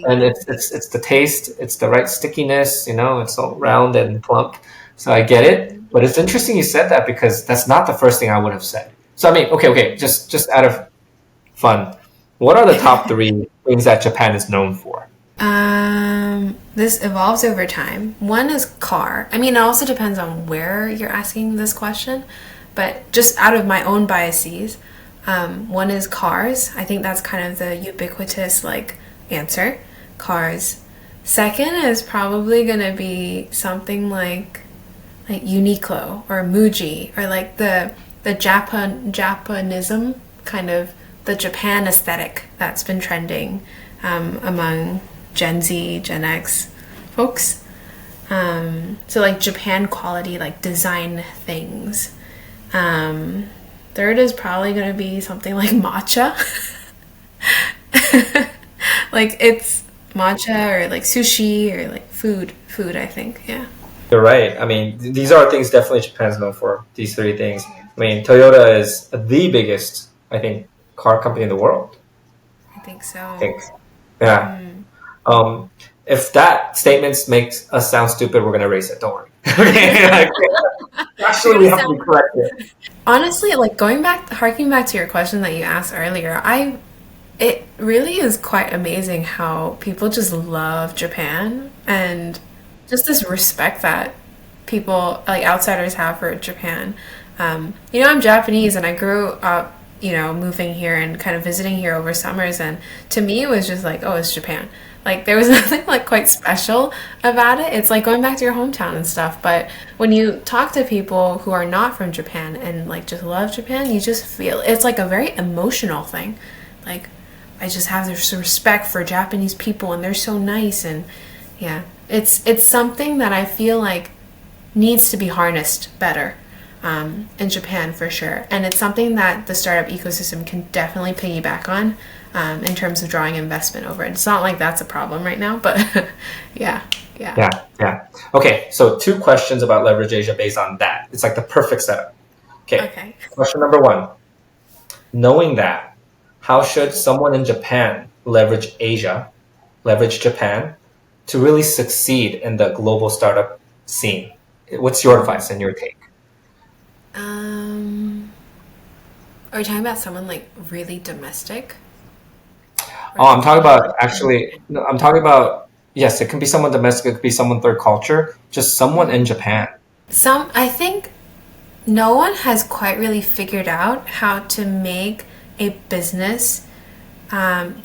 And really? it's the taste, it's the right stickiness, it's all round and plump. So I get it. But it's interesting you said that because that's not the first thing I would have said. So I mean, okay, just out of fun. What are the top three things that Japan is known for? This evolves over time. One is car. I mean, it also depends on where you're asking this question, but just out of my own biases, one is cars. I think that's kind of the ubiquitous like answer. Cars. Second is probably gonna be something like Uniqlo or Muji or like the Japanism kind of the Japan aesthetic that's been trending among Gen Z, Gen X folks. So like Japan quality, like design things. Third is probably gonna be something like matcha. Like it's matcha or like sushi or like food. I think, yeah. You're right. I mean, these are things definitely Japan's known for. These three things. I mean, Toyota is the biggest, I think, car company in the world. I think I so. think. Yeah. Um, if that statement makes us sound stupid, we're gonna erase it. Don't worry. Okay, like, You're actually, we gonna have to be sound corrected. honestly like going back, harking back to your question that you asked earlier. It really is quite amazing how people just love Japan and just this respect that people like outsiders have for Japan. I'm Japanese and I grew up, moving here and kind of visiting here over summers, and to me it was just like, oh, it's Japan. Like there was nothing like quite special about it. It's like going back to your hometown and stuff. But when you talk to people who are not from Japan and like just love Japan, you just feel it's like a very emotional thing. Like I just have this respect for Japanese people and they're so nice, and yeah, it's something that I feel like needs to be harnessed better in Japan for sure, and it's something that the startup ecosystem can definitely piggyback on in terms of drawing investment over it. It's not like that's a problem right now, but yeah, yeah. Yeah, yeah. Okay, so two questions about Leverage Asia based on that. It's like the perfect setup. Okay, Okay. question number one. Knowing that, how should someone in Japan leverage Japan to really succeed in the global startup scene? What's your advice and your take? Um, are we talking about someone like really domestic or Oh, I'm talking someone about like actually, no, I'm talking about, yes, it can be someone domestic, it could be someone third culture, just someone in Japan. some? I think no one has quite really figured out how to make a business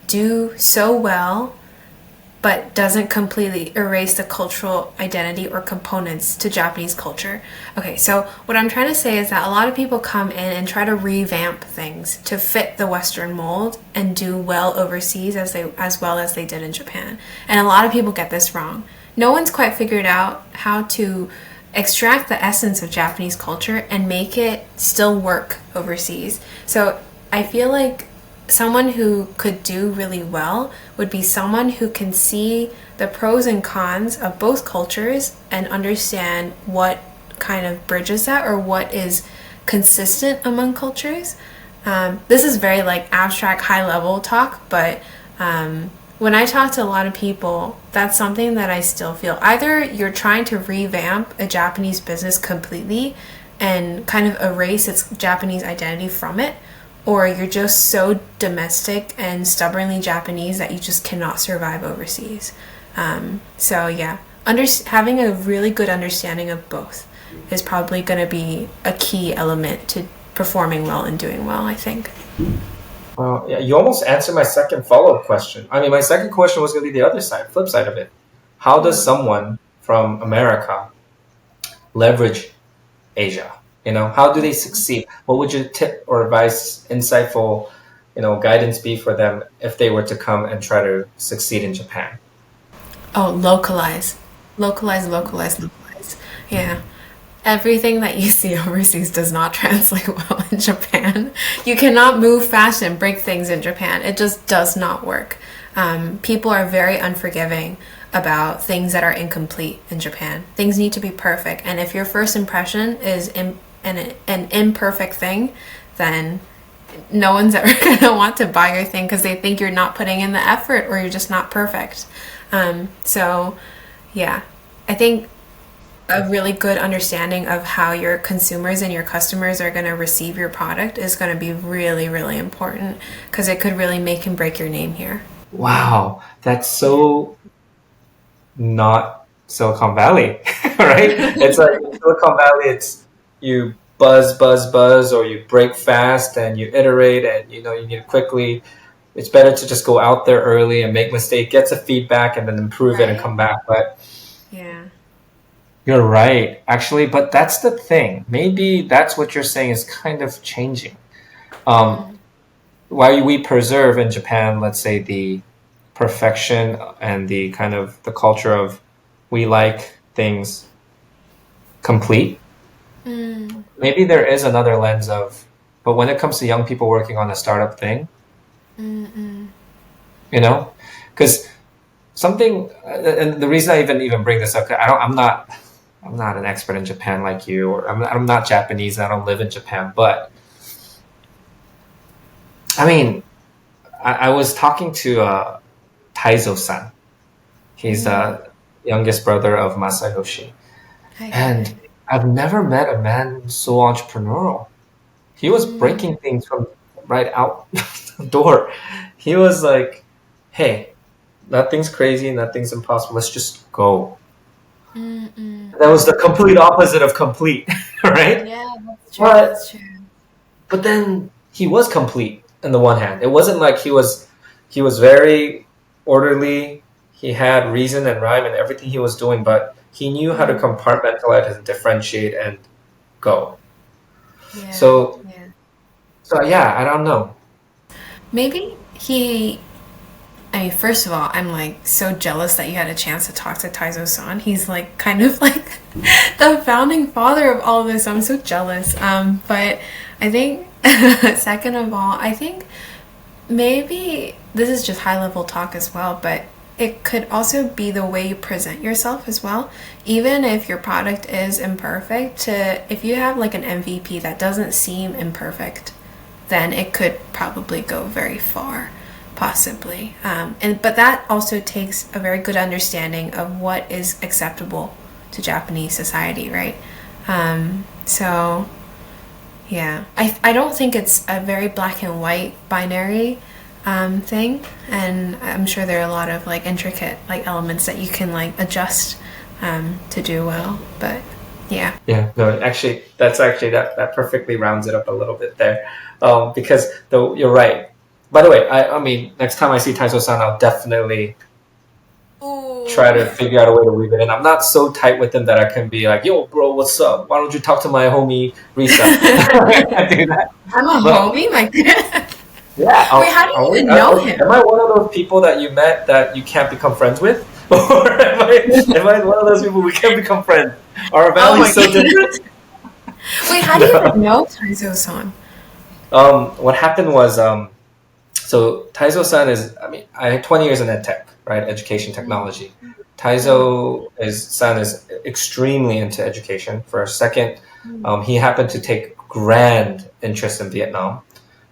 do so well but doesn't completely erase the cultural identity or components to Japanese culture. Okay, so what I'm trying to say is that a lot of people come in and try to revamp things to fit the Western mold and do well overseas as well as they did in Japan. And a lot of people get this wrong. No one's quite figured out how to extract the essence of Japanese culture and make it still work overseas. So I feel like someone who could do really well would be someone who can see the pros and cons of both cultures and understand what kind of bridges that or what is consistent among cultures. This is very like abstract, high level talk, but when I talk to a lot of people, that's something that I still feel. Either you're trying to revamp a Japanese business completely and kind of erase its Japanese identity from it, or you're just so domestic and stubbornly Japanese that you just cannot survive overseas. So yeah, having a really good understanding of both is probably going to be a key element to performing well and doing well, I think. Well, yeah, you almost answered my second follow-up question. I mean, my second question was going to be the other side, flip side of it. How does someone from America leverage Asia? How do they succeed? What would your tip or advice, insightful, guidance be for them if they were to come and try to succeed in Japan? Oh, localize. Localize, localize, localize. Yeah. Everything that you see overseas does not translate well in Japan. You cannot move fast and break things in Japan. It just does not work. People are very unforgiving about things that are incomplete in Japan. Things need to be perfect. And if your first impression is an imperfect thing, then no one's ever going to want to buy your thing because they think you're not putting in the effort or you're just not perfect. So, yeah, I think a really good understanding of how your consumers and your customers are going to receive your product is going to be really, really important because it could really make and break your name here. Wow, that's so not Silicon Valley, right? It's like Silicon Valley, it's you buzz, buzz, buzz, or you break fast and you iterate and you need to quickly. It's better to just go out there early and make mistake, get some feedback, and then improve it and Right. come back. But Yeah. you're right, actually. But that's the thing. Maybe that's what you're saying is kind of changing. Um, Mm, why we preserve in Japan, let's say the perfection and the kind of the culture of we like things complete. mm, Maybe there is another lens of, but when it comes to young people working on a startup thing, mm, mm, you know, because something, and the reason I even bring this up, I'm not an expert in Japan like you, or I'm not Japanese, and I don't live in Japan, but I mean, I was talking to Taizo-san. He's mm. the youngest brother of Masayoshi. I agree. And I've never met a man who's so entrepreneurial. He was Mm, breaking things from right out the door. He was like, hey, nothing's crazy, nothing's impossible. Let's just go. mm, mm, That was the mm. complete opposite of complete, right? Yeah, that's true. But That's true. but then he was complete on the one hand. It wasn't like he was very orderly. He had reason and rhyme in everything he was doing, but he knew how to Mm, compartmentalize and differentiate and go. yeah, So yeah. so yeah, I don't know. Maybe he. I mean, first of all, I'm like so jealous that you had a chance to talk to Taizo-san. He's like kind of like the founding father of all of this. I'm so jealous. But I think, second of all, I think maybe this is just high level talk as well, but it could also be the way you present yourself as well. Even if your product is imperfect, if you have like an MVP that doesn't seem imperfect, then it could probably go very far, possibly. But that also takes a very good understanding of what is acceptable to Japanese society, right? So yeah, I don't think it's a very black and white binary thing, and I'm sure there are a lot of like intricate like elements that you can like adjust to do well. But yeah. Yeah, no, actually, that perfectly rounds it up a little bit there, because though you're right. By the way, I mean next time I see Taiso-san, I'll definitely try Ooh. to figure out a way to weave it in. I'm not so tight with him that I can be like, "Yo, bro, what's up? Why don't you talk to my homie Risa?" I can't do that. I'm a But homie, my god. yeah, Wait, how do you even know am him? I one of those people that you met that you can't become friends with, or am I one of those people we can't become friends? Our Oh my values so god. different. Wait, how do you No. even know Taizo-san? What happened was, so Taizo-san is, I mean, I had 20 years in ed tech, right? Education Mm, technology. mm, San is extremely into education. For a second, mm. he happened to take grand interest in Vietnam.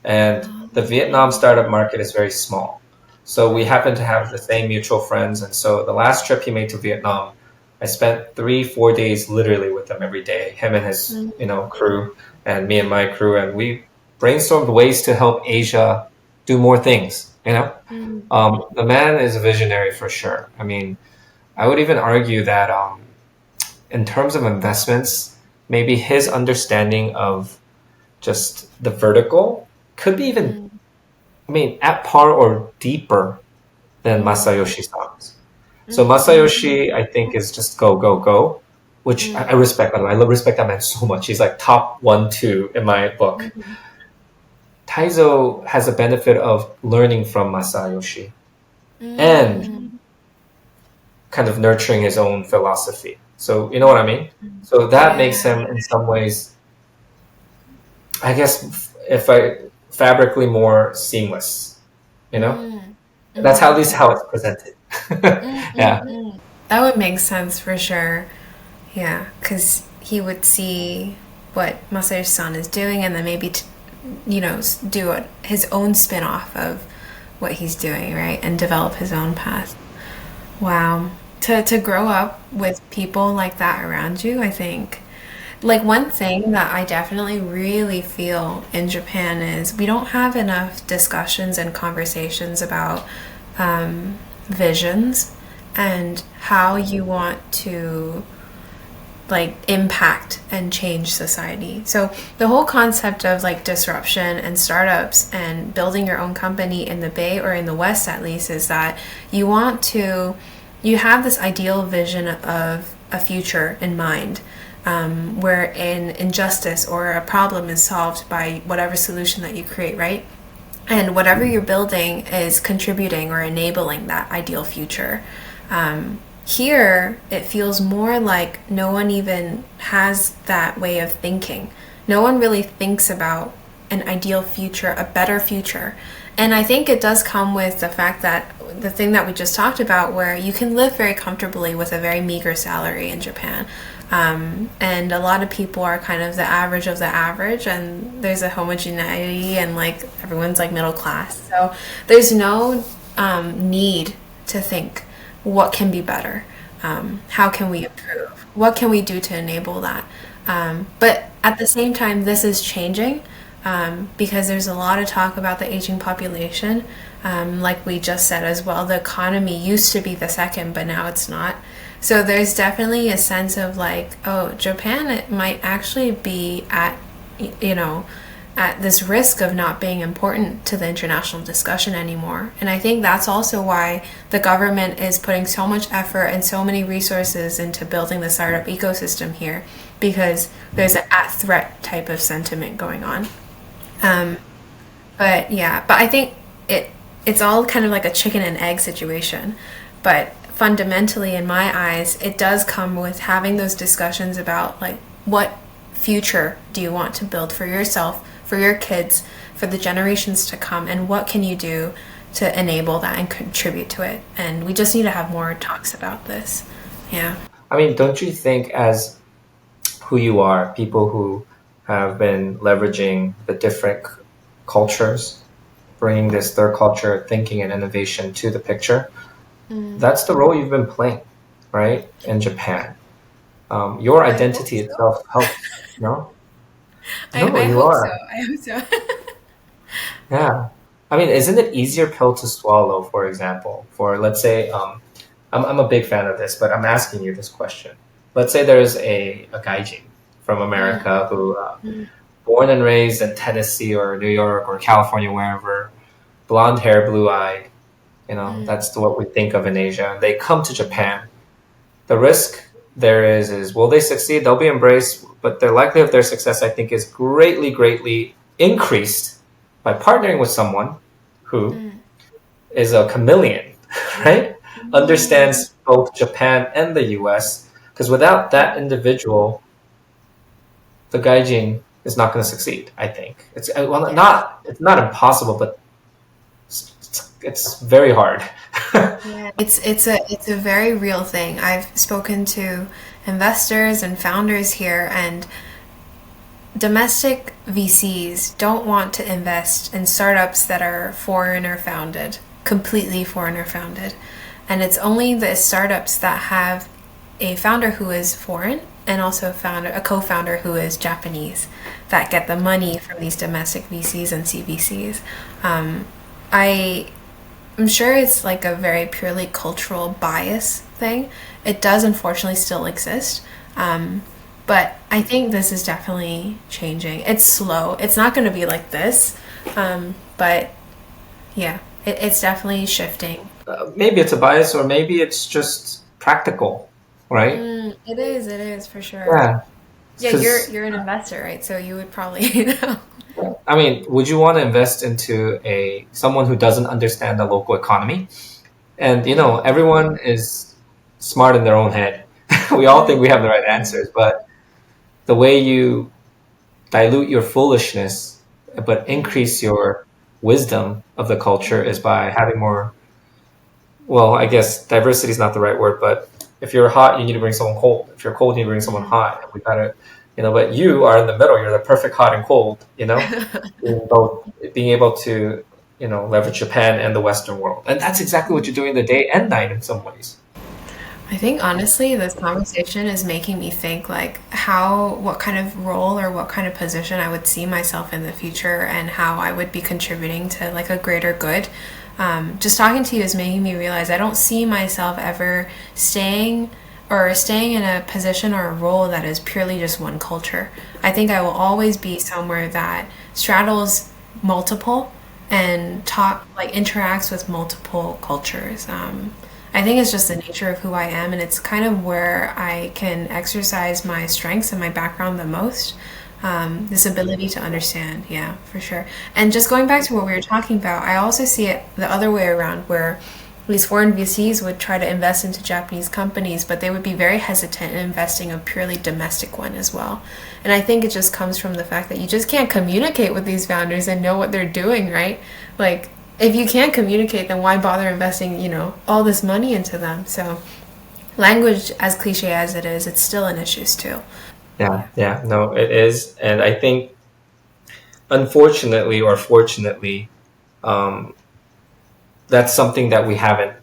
And the Vietnam Um, startup market is very small. So we happen to have the same mutual friends. And so the last trip he made to Vietnam, I spent 3, 4 days literally with him every day, him and his, mm, crew and me and my crew. And we brainstormed ways to help Asia do more things. mm, The man is a visionary for sure. I mean, I would even argue that in terms of investments, maybe his understanding of just the vertical could be even, mm, I mean, at par or deeper than mm, Masayoshi Son's. So mm, mm, Masayoshi, I think, is just go, go, go, which I mm, respect, by the way. Respect that man so much. He's like top one, two in my book. mm, Taizo has the benefit of learning from Masayoshi and mm. kind of nurturing his own philosophy. So, you know what I mean? So that makes Yeah. him, in some ways, I guess, if fabrically more seamless, you know? Mm, That's how, at least mm, how it's presented. mm, Yeah. mm. That would make sense for sure. Yeah, because he would see what Masayoshi-san is doing and then maybe, do his own spin off of what he's doing, right? And develop his own path. Wow. To grow up with people like that around you, I think. Like one thing that I definitely really feel in Japan is we don't have enough discussions and conversations about visions and how you want to like impact and change society. So the whole concept of like disruption and startups and building your own company in the Bay or in the West at least is that you have this ideal vision of a future in mind, where an injustice or a problem is solved by whatever solution that you create, right? And whatever you're building is contributing or enabling that ideal future. Here, it feels more like no one even has that way of thinking. No one really thinks about an ideal future, a better future. And I think it does come with the fact that the thing that we just talked about, where you can live very comfortably with a very meager salary in Japan. And a lot of people are kind of the average, and there's a homogeneity, and like everyone's like middle class. So there's no need to think what can be better, how can we improve, what can we do to enable that? But at the same time, this is changing because there's a lot of talk about the aging population. Like we just said as well, the economy used to be the second, but now it's not. So there's definitely a sense of like, oh, Japan it might actually be at, you know, at this risk of not being important to the international discussion anymore. And I think that's also why the government is putting so much effort and so many resources into building the startup ecosystem here, because there's an at threat type of sentiment going on. Um, but yeah, but I think it's all kind of like a chicken and egg situation. But fundamentally, in my eyes, it does come with having those discussions about like what future do you want to build for yourself, for your kids, for the generations to come, and what can you do to enable that and contribute to it. And we just need to have more talks about this. Yeah. I mean, don't you think as who you are, people who have been leveraging the different cultures, bringing this third culture thinking and innovation to the picture, that's the role you've been playing, right? In Japan. Your I hope identity so. itself helps, no? No, I you hope so. are. I hope so. Yeah. I mean, isn't it easier pill to swallow, for example, for let's say, I'm a big fan of this, but I'm asking you this question. Let's say there's a gaijin from Mm, America who, mm, born and raised in Tennessee or New York or California, wherever, blonde hair, blue eyed, mm. that's what we think of in Asia. And they come to Japan. The risk there is will they succeed? They'll be embraced, but the likelihood of their success, I think, is greatly, greatly increased by partnering with someone who is a chameleon, right? Mm. Understands both Japan and the US. Because without that individual, the gaijin is not going to succeed. I think well, Yes. not it's not impossible, but it's very hard. Yeah. It's a very real thing. I've spoken to investors and founders here, and domestic VCs don't want to invest in startups that are foreigner founded, completely foreigner founded. And it's only the startups that have a founder who is foreign and also a co-founder who is Japanese that get the money from these domestic VCs and CVCs. I I'm sure it's like a very purely cultural bias thing. It does unfortunately still exist. Um, but I think this is definitely changing. It's slow. It's not going to be like this. But yeah, it's definitely shifting. Maybe it's a bias, or maybe it's just practical, right? It is for sure. Yeah, Yeah, because you're an investor, right? So you would probably, you know. I mean, would you want to invest into a someone who doesn't understand the local economy? And everyone is smart in their own head. We all think we have the right answers, but the way you dilute your foolishness but increase your wisdom of the culture is by having more, well, I guess diversity is not the right word, but if you're hot, you need to bring someone cold. If you're cold, you need to bring someone hot. And we gotta, but you are in the middle. You're the perfect hot and cold, being able to, leverage Japan and the Western world. And that's exactly what you're doing the day and night in some ways. I think honestly, this conversation is making me think like what kind of role or what kind of position I would see myself in the future and how I would be contributing to like a greater good. Just talking to you is making me realize I don't see myself ever staying in a position or a role that is purely just one culture. I think I will always be somewhere that straddles multiple and interacts with multiple cultures. I think it's just the nature of who I am, and it's kind of where I can exercise my strengths and my background the most. This ability to understand, yeah, for sure. And just going back to what we were talking about, I also see it the other way around, where these foreign VCs would try to invest into Japanese companies, but they would be very hesitant in investing a purely domestic one as well. And I think it just comes from the fact that you just can't communicate with these founders and know what they're doing, right? Like, if you can't communicate, then why bother investing, all this money into them? So, language, as cliche as it is, it's still an issue too. Yeah, Yeah. yeah, no, it is. And I think, unfortunately or fortunately, um, that's something that we haven't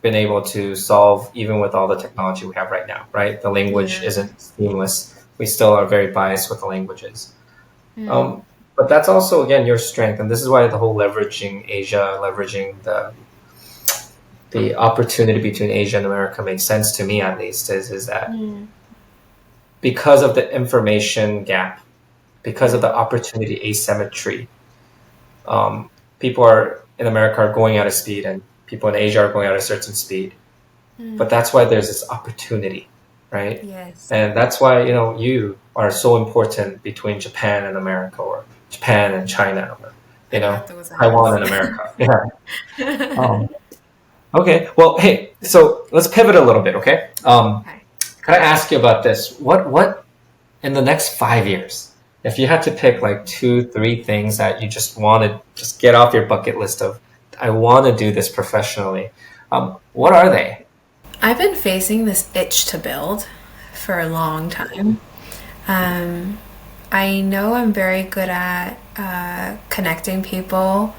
been able to solve even with all the technology we have right now, right? The language Yeah. isn't seamless. We still are very biased with the languages. Mm. But that's also, again, your strength. And this is why the whole leveraging Asia, leveraging the opportunity between Asia and America makes sense to me, at least, is that Mm. because of the information gap, because of the Mm. opportunity asymmetry, people are in America are going at a speed and people in Asia are going at a certain speed. But Mm. that's why there's this opportunity, right? Yes. And that's why, you are so important between Japan and America, or Japan and China, or, I got those Taiwan eyes. and America. Yeah. Um, okay. Well, hey, so let's pivot a little bit, okay? Okay. Can I ask you about this? What in the next 5 years, if you had to pick like two, three things that you just want to just get off your bucket list of, I want to do this professionally, what are they? I've been facing this itch to build for a long time. Um, I know I'm very good at connecting people,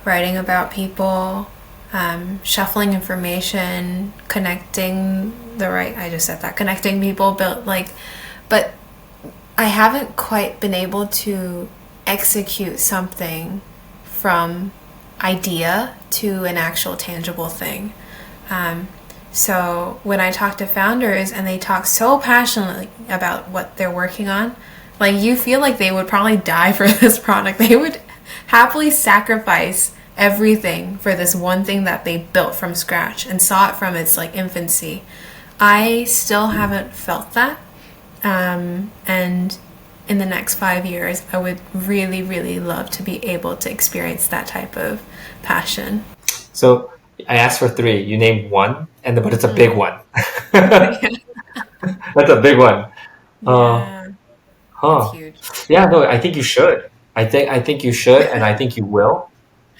writing about people, shuffling information, connecting the right. I just said that connecting people, but I haven't quite been able to execute something from idea to an actual tangible thing. Um, so when I talk to founders and they talk so passionately about what they're working on, like you feel like they would probably die for this product. They would happily sacrifice everything for this one thing that they built from scratch and saw it from its like infancy. I still haven't felt that. And in the next 5 years, I would really, really love to be able to experience that type of passion. So I asked for three. You named one, but it's a big Mm. one. That's a big one. Uh, Yeah, it's huh. huge. Yeah, no, I think you should. I think you should, and I think you will.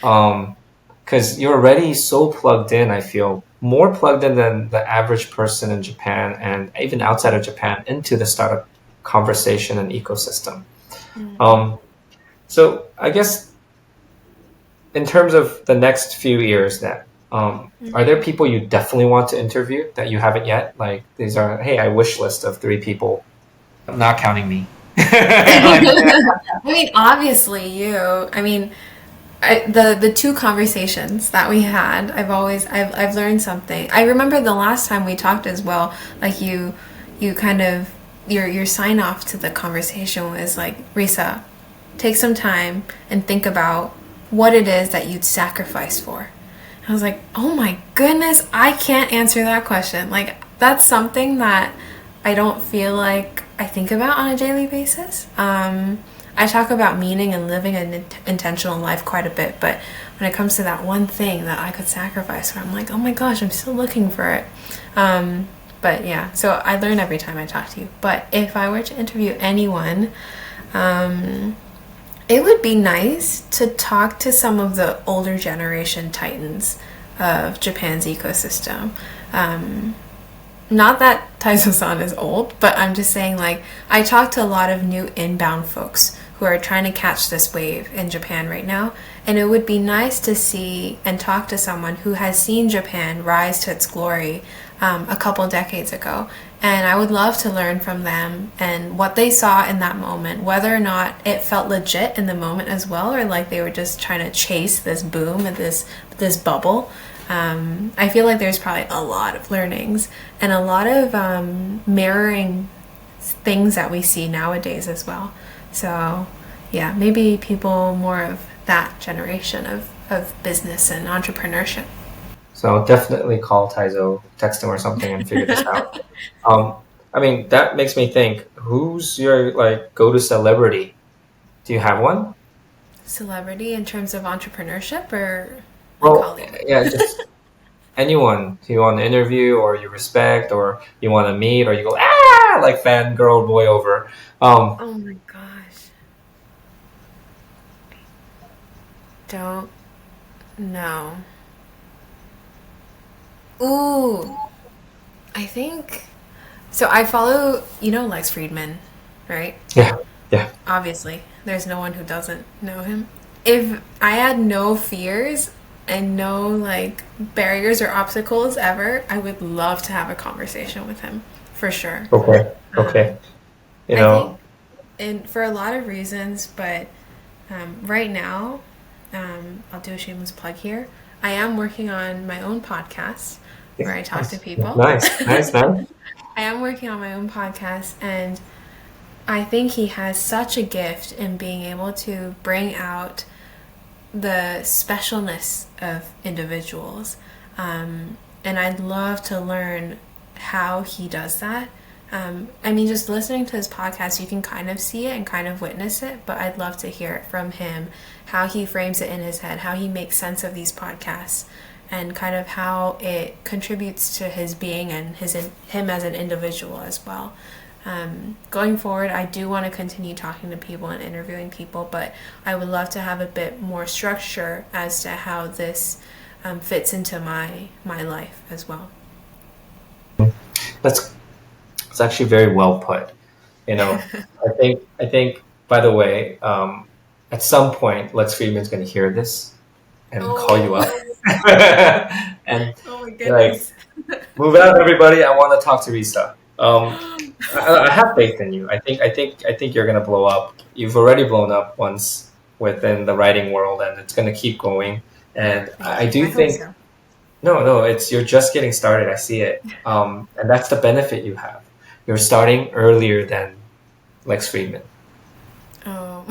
Um, because you're already so plugged in. I feel more plugged in than the average person in Japan and even outside of Japan into the startup conversation and ecosystem. Mm. Um, so I guess in terms of the next few years, then, are there people you definitely want to interview that you haven't yet? Like these are, hey, I wish list of three people. I'm not counting me. Like, I mean, obviously you. I mean, the two conversations that we had, I've learned something. I remember the last time we talked as well. Like you kind of your sign off to the conversation was like, Risa, take some time and think about what it is that you'd sacrifice for. I was like, oh my goodness, I can't answer that question. Like that's something that I don't feel like I think about on a daily basis. I talk about meaning and living an intentional life quite a bit, but when it comes to that one thing that I could sacrifice for, I'm like, oh my gosh, I'm still looking for it. But yeah, so I learn every time I talk to you. But if I were to interview anyone, it would be nice to talk to some of the older generation titans of Japan's ecosystem. Not that Taizo-san is old, but I'm just saying, like, I talk to a lot of new inbound folks who are trying to catch this wave in Japan right now, and it would be nice to see and talk to someone who has seen Japan rise to its glory a couple decades ago. And I would love to learn from them and what they saw in that moment, whether or not it felt legit in the moment as well, or like they were just trying to chase this boom and this bubble. I feel like there's probably a lot of learnings and a lot of mirroring things that we see nowadays as well. So, yeah, maybe people more of that generation of business and entrepreneurship. so definitely call Taizo, text him or something, and figure this out. Um, I mean, that makes me think, who's your like go-to celebrity? Do you have one? Celebrity in terms of entrepreneurship or like Well, Hollywood? yeah, just anyone you want to interview or you respect or you want to meet or you go like fangirl boy over. Um, Oh my gosh. Don't know. Ooh, I think so. I follow, Lex Friedman, right? yeah, yeah. Obviously, there's no one who doesn't know him. If I had no fears, and no like barriers or obstacles ever, I would love to have a conversation with him for sure. Okay. Okay. Um, You I think, know, and for a lot of reasons, but right now, I'll do a shameless plug here. I am working on my own podcast where I talk to nice, people. nice, nice, man. I am working on my own podcast, and I think he has such a gift in being able to bring out the specialness of individuals. And I'd love to learn how he does that. I mean, just listening to his podcast, you can kind of see it and kind of witness it, but I'd love to hear it from him, how he frames it in his head, how he makes sense of these podcasts, and kind of how it contributes to his being and him as an individual as well. Going forward, I do want to continue talking to people and interviewing people, but I would love to have a bit more structure as to how this fits into my life as well. That's it's actually very well put. You know, I think. By the way, at some point, Lex Friedman's going to hear this and call you up, Oh, and oh my like, goodness. move out, everybody. I want to talk to Risa. I have faith in you. I think you're gonna blow up. You've already blown up once within the writing world, and it's gonna keep going. And I Thank you. do I hope think so. no, it's you're just getting started. I see it, and that's the benefit you have. You're starting earlier than Lex Friedman. Oh.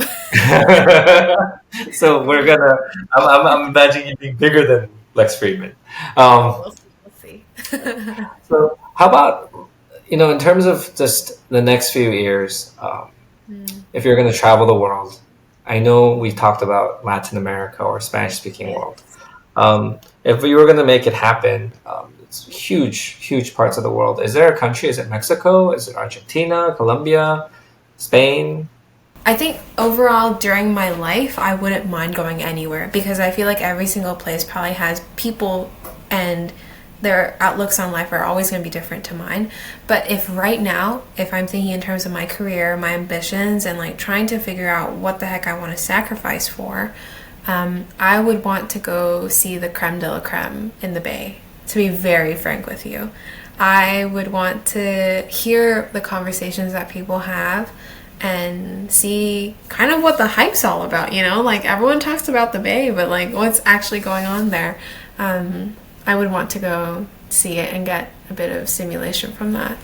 So we're gonna. I'm imagining you being bigger than Lex Friedman. Oh, Um, we'll see. We'll see. so how about in terms of just the next few years, Mm, if you're going to travel the world, I know we talked about Latin America or Spanish speaking world. yes. If we were going to make it happen, it's huge, huge parts of the world. Is there a country? Is it Mexico? Is it Argentina, Colombia, Spain? I think overall during my life, I wouldn't mind going anywhere because I feel like every single place probably has people and their outlooks on life are always going to be different to mine. But if right now, if I'm thinking in terms of my career, my ambitions, and like trying to figure out what the heck I want to sacrifice for, I would want to go see the creme de la creme in the Bay, to be very frank with you. I would want to hear the conversations that people have and see kind of what the hype's all about, you know? Like everyone talks about the Bay, but like what's actually going on there? I would want to go see it and get a bit of stimulation from that.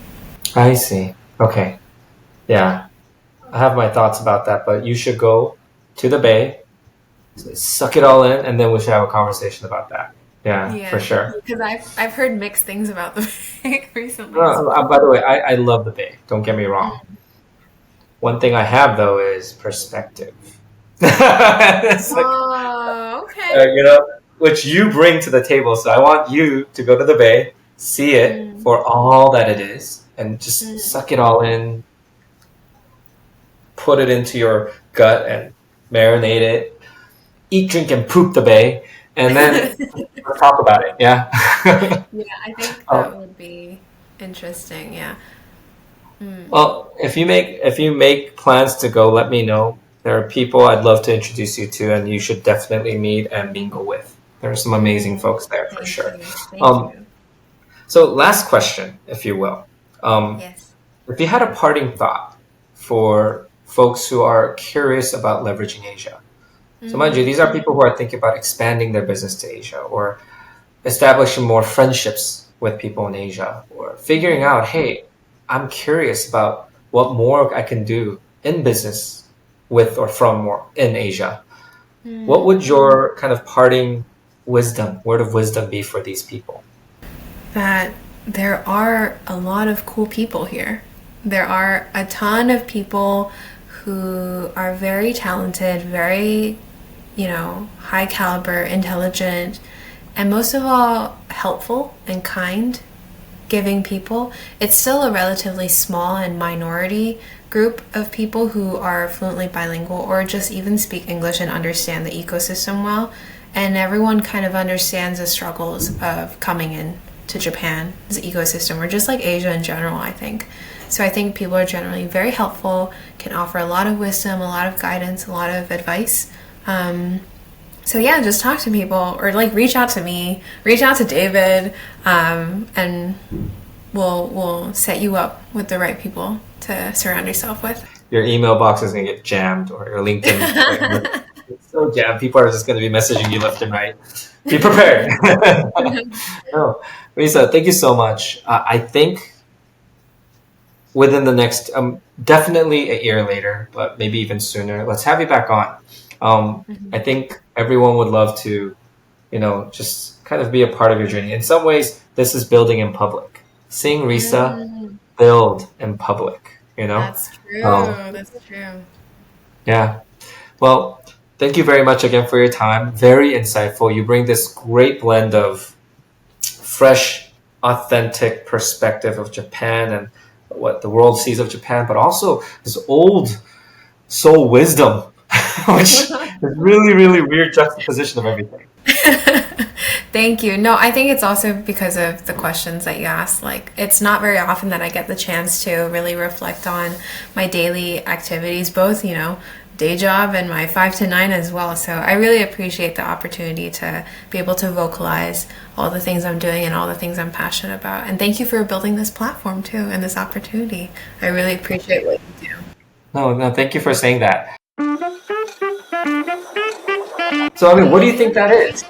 I see. Okay. Yeah. I have my thoughts about that, but you should go to the Bay, suck it all in, and then we should have a conversation about that. Yeah, for Yeah, sure. because I've heard mixed things about the Bay recently as By well. the way, I love the Bay. Don't get me wrong. One thing I have though is perspective. It's like, Oh, okay. you know, which you bring to the table. So I want you to go to the Bay, see it Mm, for all that it is, and just mm. suck it all in, put it into your gut, and marinate it. Eat, drink, and poop the Bay, and then let's talk about it. Yeah. Yeah, I think um, that would be interesting. Yeah. Mm. well, if you make plans to go, let me know. There are people I'd love to introduce you to, and you should definitely meet and mingle with. There are some amazing Mm. folks there for Thank sure. you. Thank Um, you. so, last question, if you will. Yes. If you had a parting thought for folks who are curious about leveraging Asia, so mind you, Mm. these are people who are thinking about expanding their business to Asia or establishing more friendships with people in Asia or figuring Mm. out, hey, I'm curious about what more I can do in business with or from or in Asia. What Mm. would your kind of parting wisdom, word of wisdom be for these people? That there are a lot of cool people here. There are a ton of people who are very talented, very, high caliber, intelligent, and most of all, helpful and kind, giving people. It's still a relatively small and minority group of people who are fluently bilingual or just even speak English and understand the ecosystem well. And everyone kind of understands the struggles of coming in to Japan's ecosystem or just like Asia in general, I think. So I think people are generally very helpful, can offer a lot of wisdom, a lot of guidance, a lot of advice. Um, So yeah, just talk to people or like reach out to me, reach out to David, and we'll set you up with the right people to surround yourself with. Your email box is gonna get jammed, or your LinkedIn. Like, it's so jammed. People are just gonna be messaging you left and right. Be prepared. No, Risa, thank you so much. I think within the next, definitely a year later, but maybe even sooner, let's have you back on. I think everyone would love to, just kind of be a part of your journey. In some ways, this is building in public. Seeing Risa Mm, build in public, you know? that's true. Um, That's true. yeah. Well, thank you very much again for your time. Very insightful. You bring this great blend of fresh, authentic perspective of Japan and what the world sees of Japan, but also this old soul wisdom, which is really, really weird juxtaposition of everything. Thank you. No, I think it's also because of the questions that you asked. Like, it's not very often that I get the chance to really reflect on my daily activities, both, day job and my 5 to 9 as well. So I really appreciate the opportunity to be able to vocalize all the things I'm doing and all the things I'm passionate about. And thank you for building this platform too and this opportunity. I really appreciate what you do. No, no, thank you for saying that. So, I mean, what do you think that is?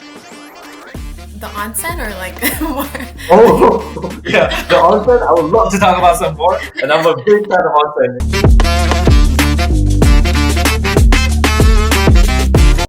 The onsen or like more? Oh, yeah, the onsen. I would love to talk about some more, and I'm a big fan of onsen.